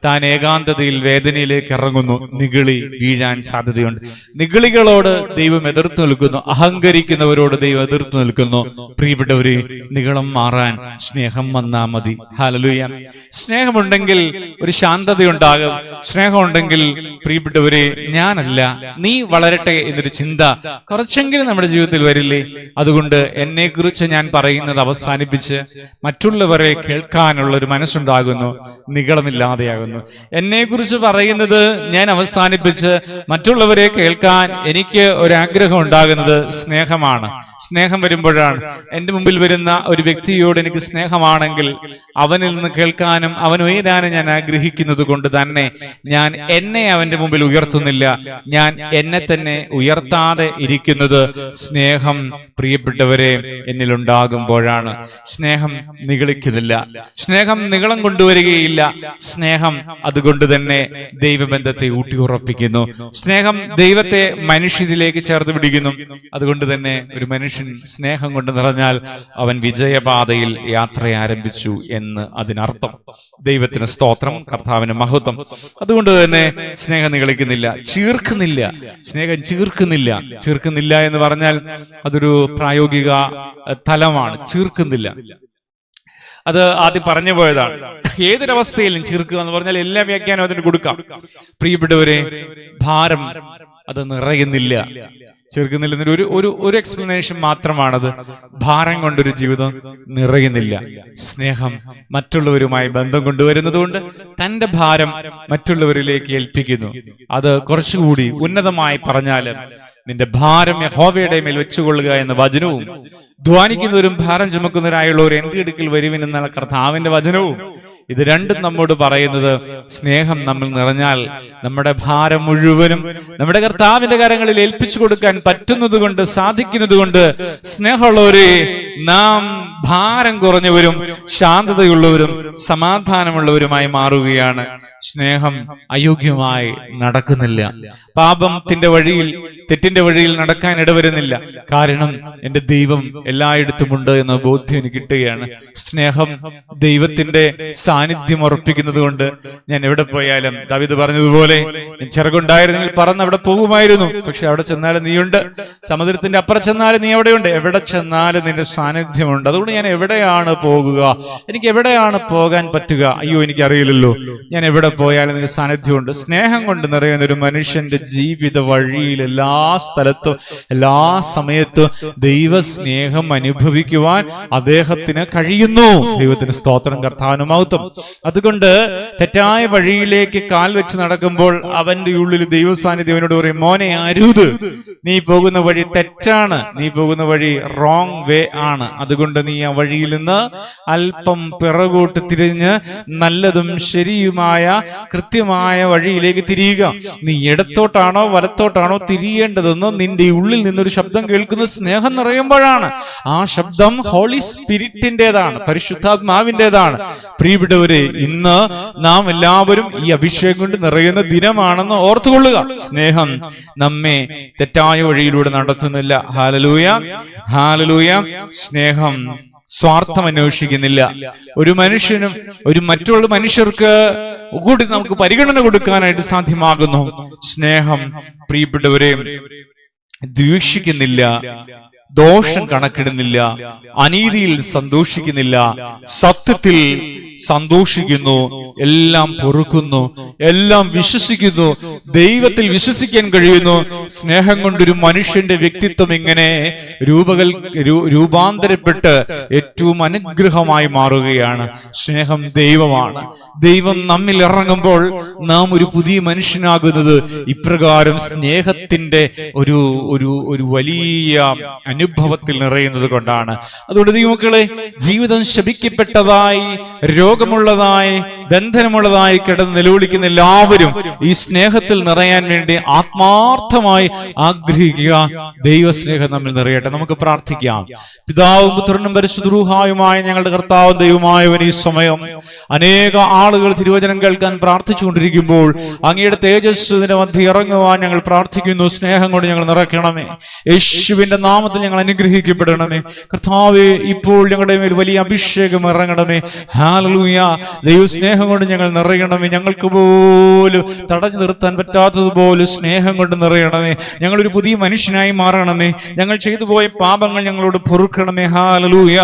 താൻ ഏകാന്തതയിൽ വേദനയിലേക്ക് ഇറങ്ങുന്നു. നിഗളി വീഴാൻ സാധ്യതയുണ്ട്. നിഗളികളോട് ദൈവം എതിർത്ത് നിൽക്കുന്നു. അഹങ്കരിക്കുന്നവരോട് ദൈവം എതിർത്ത് നിൽക്കുന്നു. പ്രിയപ്പെട്ടവരെ, നിഗളം മാറാൻ സ്നേഹം വന്നാ മതി. ഹല്ലേലൂയ. സ്നേഹമുണ്ടെങ്കിൽ ഒരു ശാന്തതയുണ്ടാകും. സ്നേഹമുണ്ടെങ്കിൽ പ്രിയപ്പെട്ടവരെ, ഞാനല്ല നീ വളരട്ടെ എന്നൊരു ചിന്ത കുറച്ചെങ്കിലും നമ്മുടെ ജീവിതത്തിൽ വരില്ലേ? അതുകൊണ്ട് എന്നെ കുറിച്ച് ഞാൻ പറയുന്നത് അവസാനിപ്പിച്ച് മറ്റുള്ളവരെ കേൾക്കാനുള്ള ഒരു മനസ്സുണ്ടാകുന്നു. നിഗളം ഇല്ലാതെയാകുന്നു. എന്നെ കുറിച്ച് പറയുന്നത് ഞാൻ അവസാനിപ്പിച്ച് മറ്റുള്ളവരെ കേൾക്കാൻ എനിക്ക് ഒരാഗ്രഹം ഉണ്ടാകുന്നത് സ്നേഹമാണ്. സ്നേഹം വരുമ്പോഴാണ്. എന്റെ മുമ്പിൽ വരുന്ന ഒരു വ്യക്തിയോട് എനിക്ക് സ്നേഹമാണെങ്കിൽ അവനിൽ നിന്ന് കേൾക്കാനും അവൻ ഉയരാനും ഞാൻ ആഗ്രഹിക്കുന്നത് കൊണ്ട് തന്നെ ഞാൻ എന്നെ അവന്റെ മുമ്പിൽ ഉയർത്തുന്നില്ല. ഞാൻ എന്നെ തന്നെ ഉയർത്താതെ ഇരിക്കുന്നത് സ്നേഹം, പ്രിയപ്പെട്ടവരെ, എന്നിലുണ്ടാകുമ്പോഴാണ്. സ്നേഹം നിഗളിക്കുന്നില്ല. സ്നേഹം നിഗളം കൊണ്ടുവരികയില്ല. സ്നേഹം അതുകൊണ്ട് തന്നെ ദൈവബന്ധത്തെ ഊട്ടിയുറപ്പിക്കുന്നു. സ്നേഹം ദൈവത്തെ മനുഷ്യരിലേക്ക് ചേർത്ത് പിടിക്കുന്നു. അതുകൊണ്ട് തന്നെ ഒരു മനുഷ്യൻ സ്നേഹം കൊണ്ട് നിറഞ്ഞാൽ അവൻ വിജയപാതയിൽ യാത്ര ആരംഭിച്ചു എന്ന് അതിനർത്ഥം. ദൈവത്തിന് സ്തോത്രം, കർത്താവിന് മഹത്വം. അതുകൊണ്ട് തന്നെ സ്നേഹം നിഗളിക്കുന്നില്ല, ചീർക്കുന്നില്ല. സ്നേഹം ചീർക്കുന്നില്ല എന്ന് പറഞ്ഞാൽ അതൊരു പ്രായോഗിക തലമാണ്. ചീർക്കുന്നില്ല, അത് ആദ്യം പറഞ്ഞു പോയതാണ്. ഏതൊരവസ്ഥയിലും ചീർക്കുക എന്ന് പറഞ്ഞാൽ എല്ലാ വ്യാഖ്യാനം അതിന് കൊടുക്കാം. പ്രിയപ്പെട്ടവരെ, ഭാരം അത് നിറയുന്നില്ല, ചീർക്കുന്നില്ല. ഒരു എക്സ്പ്ലനേഷൻ മാത്രമാണത്. ഭാരം കൊണ്ടൊരു ജീവിതം നിറയുന്നില്ല. സ്നേഹം മറ്റുള്ളവരുമായി ബന്ധം കൊണ്ടുവരുന്നത് കൊണ്ട് തന്റെ ഭാരം മറ്റുള്ളവരിലേക്ക് ഏൽപ്പിക്കുന്നു. അത് കുറച്ചുകൂടി ഉന്നതമായി പറഞ്ഞാല് നിന്റെ ഭാരം യഹോവയുടെ മേൽ വെച്ചുകൊള്ളുക എന്ന വചനവും ധ്വാനിക്കുന്നവരും ഭാരം ചുമക്കുന്നവരായുള്ളവർ എന്റെ അടുക്കൽ വരുവിൻ എന്നുള്ള കർത്താവിന്റെ വചനവും ഇത് രണ്ടും നമ്മോട് പറയുന്നത് സ്നേഹം നമ്മൾ നിറഞ്ഞാൽ നമ്മുടെ ഭാരം മുഴുവനും നമ്മുടെ കർത്താവിന്റെ കരങ്ങളിൽ ഏൽപ്പിച്ചു കൊടുക്കാൻ പറ്റുന്നത് കൊണ്ട്, സാധിക്കുന്നത് കൊണ്ട് സ്നേഹമുള്ളവരെ നാം ഭാരം കുറഞ്ഞവരും ശാന്തതയുള്ളവരും സമാധാനമുള്ളവരുമായി മാറുകയാണ്. സ്നേഹം അയോഗ്യമായി നടക്കുന്നില്ല. പാപത്തിന്റെ വഴിയിൽ, തെറ്റിന്റെ വഴിയിൽ നടക്കാൻ ഇടവരുന്നില്ല. കാരണം എന്റെ ദൈവം എല്ലായിടത്തുമുണ്ട് എന്ന ബോധ്യം എനിക്ക് കിട്ടുകയാണ്. സ്നേഹം ദൈവത്തിന്റെ സാന്നിധ്യം ഉറപ്പിക്കുന്നത് കൊണ്ട് ഞാൻ എവിടെ പോയാലും, ദാവീദ് പറഞ്ഞതുപോലെ, ഞാൻ ചിറകുണ്ടായിരുന്നെങ്കിൽ പറന്ന് അവിടെ പോകുമായിരുന്നു, പക്ഷെ അവിടെ ചെന്നാലും നീയുണ്ട്. സമുദ്രത്തിന്റെ അപ്പുറം ചെന്നാലും നീ എവിടെയുണ്ട്. എവിടെ ചെന്നാലും നിന്റെ സാന്നിധ്യമുണ്ട്. അതുകൊണ്ട് ഞാൻ എവിടെയാണ് പോകുക, എനിക്ക് എവിടെയാണ് പോകാൻ പറ്റുക? അയ്യോ, എനിക്കറിയില്ലല്ലോ. ഞാൻ എവിടെ പോയാലും നിന്റെ സാന്നിധ്യമുണ്ട്. സ്നേഹം കൊണ്ട് നിറയുന്ന ഒരു മനുഷ്യന്റെ ജീവിത വഴിയിൽ എല്ലാ സ്ഥലത്തും എല്ലാ സമയത്തും ദൈവസ്നേഹം അനുഭവിക്കുവാൻ അദ്ദേഹത്തിന് കഴിയുന്നു. ദൈവത്തിന് സ്തോത്രം, കർത്താവിന് മഹത്വം. അതുകൊണ്ട് തെറ്റായ വഴിയിലേക്ക് കാൽ വെച്ച് നടക്കുമ്പോൾ അവന്റെ ഉള്ളിൽ ദൈവ സാന്നിധ്യം അവനോട് പറയും, മോനെ അരുത്, നീ പോകുന്ന വഴി തെറ്റാണ്, നീ പോകുന്ന വഴി റോങ് വേ ആണ്. അതുകൊണ്ട് നീ ആ വഴിയിൽ നിന്ന് അല്പം പിറകോട്ട് തിരിഞ്ഞ് നല്ലതും ശരിയുമായ കൃത്യമായ വഴിയിലേക്ക് തിരിയുക. നീ ഇടത്തോട്ടാണോ വലത്തോട്ടാണോ തിരിയേണ്ടതെന്ന് നിന്റെ ഉള്ളിൽ നിന്നൊരു ശബ്ദം കേൾക്കുന്നത് സ്നേഹം നിറയുമ്പോഴാണ്. ആ ശബ്ദം ഹോളി സ്പിരിറ്റിന്റേതാണ്, പരിശുദ്ധാത്മാവിന്റേതാണ്. പ്രിയപ്പെട്ടവരെ, ഇന്ന് നാം എല്ലാവരും ഈ അഭിഷേകം കൊണ്ട് നിറയുന്ന ദിനമാണെന്ന് ഓർത്തുകൊള്ളുക. സ്നേഹം നമ്മെ തെറ്റായ വഴിയിലൂടെ നടത്തുന്നില്ല. Hallelujah, hallelujah. സ്നേഹം സ്വാർത്ഥം അന്വേഷിക്കുന്നില്ല. ഒരു മനുഷ്യനും മറ്റുള്ള മനുഷ്യർക്ക് കൂടി നമുക്ക് പരിഗണന കൊടുക്കാനായിട്ട് സാധ്യമാകുന്നു. സ്നേഹം പ്രിയപ്പെട്ടവരെ ദ്വേഷിക്കുന്നില്ല, ദോഷം കണക്കിടുന്നില്ല, അനീതിയിൽ സന്തോഷിക്കുന്നില്ല, സത്യത്തിൽ സന്തോഷിക്കുന്നു, എല്ലാം പൊറുക്കുന്നു, എല്ലാം വിശ്വസിക്കുന്നു, ദൈവത്തിൽ വിശ്വസിക്കാൻ കഴിയുന്നു. സ്നേഹം കൊണ്ടൊരു മനുഷ്യന്റെ വ്യക്തിത്വം ഇങ്ങനെ രൂപാന്തരപ്പെട്ട് ഏറ്റവും അനുഗ്രഹമായി മാറുകയാണ്. സ്നേഹം ദൈവമാണ്. ദൈവം നമ്മിൽ ഇറങ്ങുമ്പോൾ നാം ഒരു പുതിയ മനുഷ്യനാകുന്നത് ഇപ്രകാരം സ്നേഹത്തിന്റെ ഒരു വലിയ അനുഭവത്തിൽ നിറയുന്നത് കൊണ്ടാണ്. അതുകൊണ്ട് ദൈവമക്കളെ, ജീവിതം ശപിക്കപ്പെട്ടതായി, രോഗമുള്ളതായി, ബന്ധനമുള്ളതായി കിടന്ന് നിലവിളിക്കുന്ന എല്ലാവരും ഈ സ്നേഹത്തിൽ നിറയാൻ വേണ്ടി ആത്മാർത്ഥമായി ആഗ്രഹിക്കുക. ദൈവസ്നേഹം നമ്മിൽ നിറയട്ടെ. നമുക്ക് പ്രാർത്ഥിക്കാം. പിതാവും പുത്രനും പരിശുദ്ധ റൂഹായുമായ ഞങ്ങളുടെ കർത്താവും ദൈവമായവൻ, ഈ സമയം അനേക ആളുകൾ തിരുവചനം കേൾക്കാൻ പ്രാർത്ഥിച്ചുകൊണ്ടിരിക്കുമ്പോൾ അങ്ങയുടെ തേജസ്സിന്റെ മധ്യ ഇറങ്ങുവാൻ ഞങ്ങൾ പ്രാർത്ഥിക്കുന്നു. സ്നേഹം കൊണ്ട് ഞങ്ങൾ നിറയ്ക്കണമേ. യേശുവിന്റെ നാമത്തിൽ ഞങ്ങൾ അനുഗ്രഹിക്കപ്പെടണമേ. കർത്താവേ, ഇപ്പോൾ ഞങ്ങളുടെ മേൽ വലിയ അഭിഷേകം ഇറങ്ങണമേ. ഹല്ലേലൂയ. ദൈവസ്നേഹം കൊണ്ട് ഞങ്ങൾ നിറയണമേ. ഞങ്ങൾക്ക് പോലും തടഞ്ഞു നിർത്താൻ പറ്റാത്തതുപോലെ സ്നേഹം കൊണ്ട് നിറയണമേ. ഞങ്ങളൊരു പുതിയ മനുഷ്യനായി മാറണമേ. ഞങ്ങൾ ചെയ്തു പോയ പാപങ്ങൾ ഞങ്ങളോട് പൊറുക്കണമേ. Hallelujah,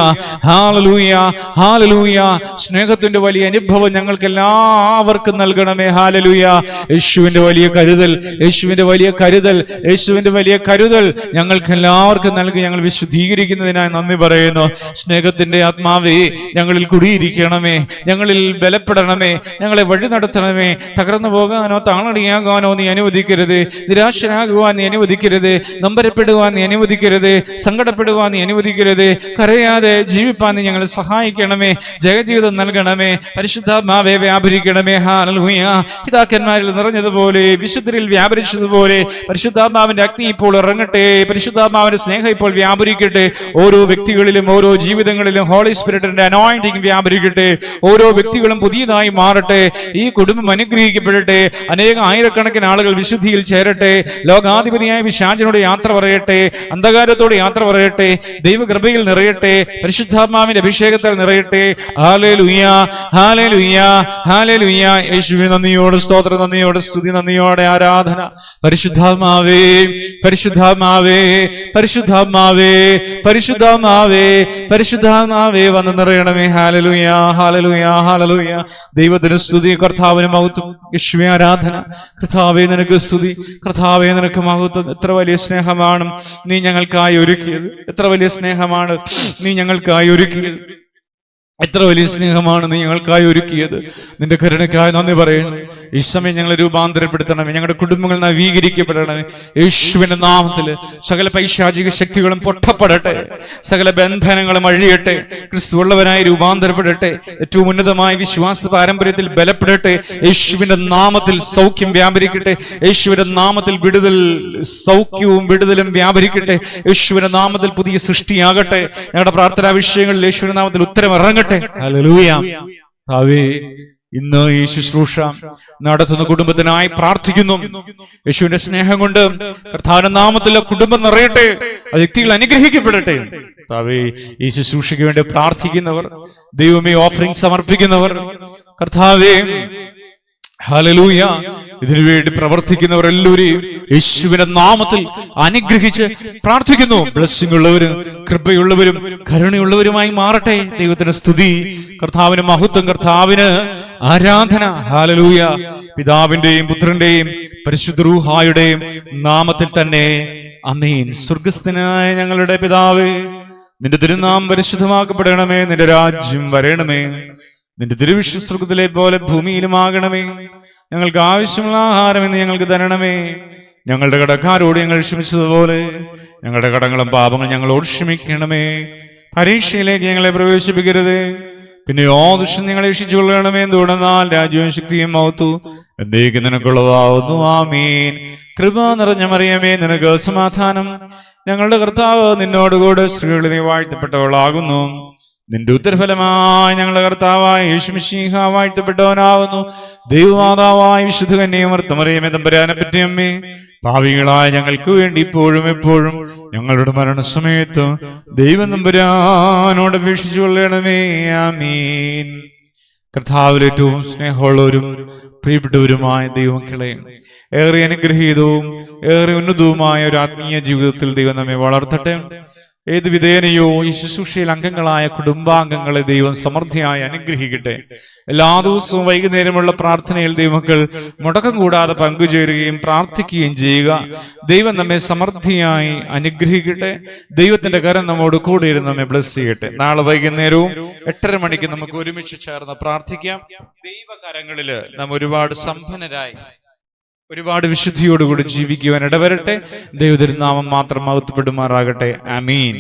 hallelujah, hallelujah. സ്നേഹത്തിന്റെ വലിയ അനുഭവം ഞങ്ങൾക്ക് എല്ലാവർക്കും നൽകണമേ. ഹല്ലേലൂയ. യേശുവിന്റെ വലിയ കരുതൽ, യേശുവിന്റെ വലിയ കരുതൽ, യേശുവിന്റെ വലിയ കരുതൽ ഞങ്ങൾക്ക് എല്ലാവർക്കും നൽകി ഞങ്ങൾ വിശുദ്ധീകരിക്കുന്നതിനായി നന്ദി പറയുന്നു. സ്നേഹത്തിന്റെ ആത്മാവേ, ഞങ്ങളിൽ കുടിയിരിക്കണമേ, ഞങ്ങളിൽ ബലപ്പെടണമേ, ഞങ്ങളെ വഴി നടത്തണമേ. തകർന്നു പോകാനോ താളടിയാകാനോ നീ അനുവദിക്കരുത്. നിരാശനാകുവാൻ നീ അനുവദിക്കരുത്. നൊമ്പരപ്പെടുവാൻ നീ അനുവദിക്കരുത്. സങ്കടപ്പെടുവാൻ നീ അനുവദിക്കരുത്. കരയാതെ ജീവിപ്പാൻ നീ ഞങ്ങളെ സഹായിക്കണമേ. ജയജീവിതം നൽകണമേ. പരിശുദ്ധാത്മാവേ വ്യാപരിക്കണമേ. ഹല്ലേലൂയ. പിതാക്കന്മാരിൽ നിറഞ്ഞതുപോലെ, വിശുദ്ധരിൽ വ്യാപരിച്ചതുപോലെ പരിശുദ്ധാത്മാവിന്റെ അഗ്നി ഇപ്പോൾ ഇറങ്ങട്ടെ. പരിശുദ്ധാത്മാവിന്റെ സ്നേഹം ഇപ്പോൾ വ്യാപരിക്കട്ടെ. ഓരോ വ്യക്തികളിലും, ഓരോ ജീവിതങ്ങളിലും ഹോളി സ്പിരിറ്റിന്റെ അനോയിന്റിംഗ് വ്യാപരിക്കട്ടെ. ഓരോ വ്യക്തികളും പുതിയതായി മാറട്ടെ. ഈ കുടുംബം അനുഗ്രഹിക്കപ്പെടട്ടെ. അനേകം ആയിരക്കണക്കിന് ആളുകൾ വിശുദ്ധിയിൽ ചേരട്ടെ. ലോകാധിപതിയായ പിശാചിനോട് യാത്ര പറയട്ടെ. അന്ധകാരത്തോട് യാത്ര പറയട്ടെ. ദൈവകൃപയിൽ നിറയട്ടെ. പരിശുദ്ധാത്മാവിന്റെ അഭിഷേകത്താൽ നിറയട്ടെ. Hallelujah, hallelujah, hallelujah. യേശുവേ നന്ദിയോട് സ്തോത്രം, നന്ദിയോട് സ്തുതി, നന്ദിയോടെ ആരാധന. പരിശുദ്ധാത്മാവേ, പരിശുദ്ധാത്മാവേ, പരിശുദ്ധാത്മാവേ, പരിശുദ്ധാത്മാവേ, പരിശുദ്ധാത്മാവേ വന്ന് നിറയണമേ. Hallelujah, hallelujah, hallelujah. ദൈവത്തിന് സ്തുതി, കർത്താവിന് മഹത്വം. യേശുവേ ആരാധന. കർത്താവേ നിനക്ക് സ്തുതി, കർത്താവേ നിനക്ക് മഹത്വം. എത്ര വലിയ സ്നേഹമാണ് നീ ഞങ്ങൾക്കായി ഒരുക്കിയത്. എത്ര വലിയ സ്നേഹമാണ് നീ ഞങ്ങൾക്കായി ഒരുക്കിയത്. എത്ര വലിയ സ്നേഹമാണ് നീ ഞങ്ങൾക്കായി ഒരുക്കിയത്. നിന്റെ കരുണയ്ക്കായി നന്ദി പറയുന്നു. ഈ സമയം ഞങ്ങളെ രൂപാന്തരപ്പെടുത്തണമേ, ഞങ്ങളുടെ കുടുംബങ്ങൾ നവീകരിക്കപ്പെടണമേ. യേശുവിന്റെ നാമത്തില് സകല പൈശാചിക ശക്തികളും പൊട്ടപ്പെടട്ടെ, സകല ബന്ധനങ്ങളും അഴിയട്ടെ, ക്രിസ്തുവുള്ളവനായി രൂപാന്തരപ്പെടട്ടെ, ഏറ്റവും ഉന്നതമായ വിശ്വാസ പാരമ്പര്യത്തിൽ ബലപ്പെടട്ടെ. യേശുവിന്റെ നാമത്തിൽ സൗഖ്യം വ്യാപരിക്കട്ടെ. യേശുവിന്റെ നാമത്തിൽ സൗഖ്യവും വിടുതലും വ്യാപരിക്കട്ടെ. യേശുവിന്റെ നാമത്തിൽ പുതിയ സൃഷ്ടിയാകട്ടെ. ഞങ്ങളുടെ പ്രാർത്ഥനാ വിഷയങ്ങളിൽ യേശുവിന്റെ നാമത്തിൽ ഉത്തരം ഇറങ്ങട്ടെ. ഹല്ലേലൂയ. ഇന്ന് ഈ ശുശ്രൂഷ നടത്തുന്ന കുടുംബത്തിനായി പ്രാർത്ഥിക്കുന്നു. യേശുവിന്റെ സ്നേഹം കൊണ്ട് കർത്താവിന്റെ നാമത്തിൽ കുടുംബം നിറയട്ടെ, വ്യക്തികൾ അനുഗ്രഹിക്കപ്പെടട്ടെ. ഈ ശുശ്രൂഷയ്ക്ക് വേണ്ടി പ്രാർത്ഥിക്കുന്നവർ, ദൈവമേ ഓഫറിംഗ് സമർപ്പിക്കുന്നവർ, കർത്താവേ ഹല്ലേലൂയ, ഇതിനുവേണ്ടി പ്രവർത്തിക്കുന്നവർ എല്ലാവരെയും യേശുവിന്റെ നാമത്തിൽ അനുഗ്രഹിച്ച് പ്രാർത്ഥിക്കുന്നു. ബ്ലെസ്സിംഗ് ഉള്ളവരും കൃപയുള്ളവരും കരുണയുള്ളവരുമായി മാറട്ടെ. ദൈവത്തിന് സ്തുതി, കർത്താവിന് മഹത്വം, കർത്താവിന് ആരാധന. ഹല്ലേലൂയ. പിതാവിന്റെയും പുത്രന്റെയും പരിശുദ്ധ റൂഹായുടെയും നാമത്തിൽ തന്നെ ആമേൻ. സ്വർഗ്ഗസ്ഥനായ ഞങ്ങളുടെ പിതാവേ, നിന്റെ തിരുനാമം പരിശുദ്ധമാക്കപ്പെടണമേ. നിന്റെ രാജ്യം വരണമേ. നിന്റെ തിരുവിഷ്ണു സ്വർഗ്ഗത്തിലെ പോലെ ഭൂമിയിലുമാകണമേ. ഞങ്ങൾക്ക് ആവശ്യമുള്ള ആഹാരം ഇന്ന് ഞങ്ങൾക്ക് തരണമേ. ഞങ്ങളുടെ കടക്കാരോട് ഞങ്ങൾ ക്ഷമിച്ചതുപോലെ ഞങ്ങളുടെ കടങ്ങളും പാപങ്ങളും ഞങ്ങളോട് ക്ഷമിക്കണമേ. പരീക്ഷയിലേക്ക് ഞങ്ങളെ പ്രവേശിപ്പിക്കരുത്, പിന്നെ ദുഷ്ടൻ ഞങ്ങളെ രക്ഷിച്ചുകൊള്ളണമേ. തുടർന്നാൽ രാജ്യവും ശക്തിയും മഹത്വവും എന്നേക്കും നിനക്കുള്ളതാവുന്നു. ആമീൻ. കൃപ നിറഞ്ഞ മറിയമേ, നിനക്ക് സമാധാനം. ഞങ്ങളുടെ കർത്താവ് നിന്നോടുകൂടെ സ്ത്രീകളിൽ നീ വാഴ്ത്തപ്പെട്ടവളാകുന്നു. നിന്റെ ഉത്തരഫലമായി ഞങ്ങളുടെ കർത്താവായ യേശു മിശിഹ വാഴ്ത്തപ്പെട്ടവനാകുന്നു. ദൈവമാതാവായ വിശുദ്ധ കന്യകമറിയമേ, തമ്പുരാനെ പറ്റി അമ്മേ, പാപികളായ ഞങ്ങൾക്ക് വേണ്ടി ഇപ്പോഴും എപ്പോഴും ഞങ്ങളുടെ മരണസമയത്ത് ദൈവം തമ്പുരാനോട് അപേക്ഷിച്ചു കൊള്ളണമേ. ആമീൻ. കർത്താവിൽ ഏറ്റവും സ്നേഹമുള്ളവരും പ്രിയപ്പെട്ടവരുമായ ദൈവമക്കളെ, ഏറെ അനുഗ്രഹീതവും ഏറെ ഉന്നതവുമായ ഒരു ആത്മീയ ജീവിതത്തിൽ ദൈവം നമ്മെ വളർത്തട്ടെ. ഏത് വിധേനയോ ഈ ശുശ്രൂഷയിൽ അംഗങ്ങളായ കുടുംബാംഗങ്ങളെ ദൈവം സമൃദ്ധിയായി അനുഗ്രഹിക്കട്ടെ. എല്ലാ ദിവസവും വൈകുന്നേരമുള്ള പ്രാർത്ഥനയിൽ ദൈവമക്കൾ മുടക്കം കൂടാതെ പങ്കുചേരുകയും പ്രാർത്ഥിക്കുകയും ചെയ്യുക. ദൈവം നമ്മെ സമൃദ്ധിയായി അനുഗ്രഹിക്കട്ടെ. ദൈവത്തിന്റെ കരം നമ്മോട് കൂടെ ഇരുന്ന് നമ്മെ ബ്ലസ് ചെയ്യട്ടെ. നാളെ വൈകുന്നേരവും 8:30 മണിക്ക് നമുക്ക് ഒരുമിച്ച് ചേർന്ന് പ്രാർത്ഥിക്കാം. ദൈവകരങ്ങളില് നാം ഒരുപാട് സമ്പന്നരായി ഒരുപാട് വിശുദ്ധിയോടുകൂടി ജീവിക്കുവാൻ ഇടവരട്ടെ. ദൈവത്തിരുനാമം മാത്രം മഹത്വപ്പെടുമാറാകട്ടെ. ആമീൻ.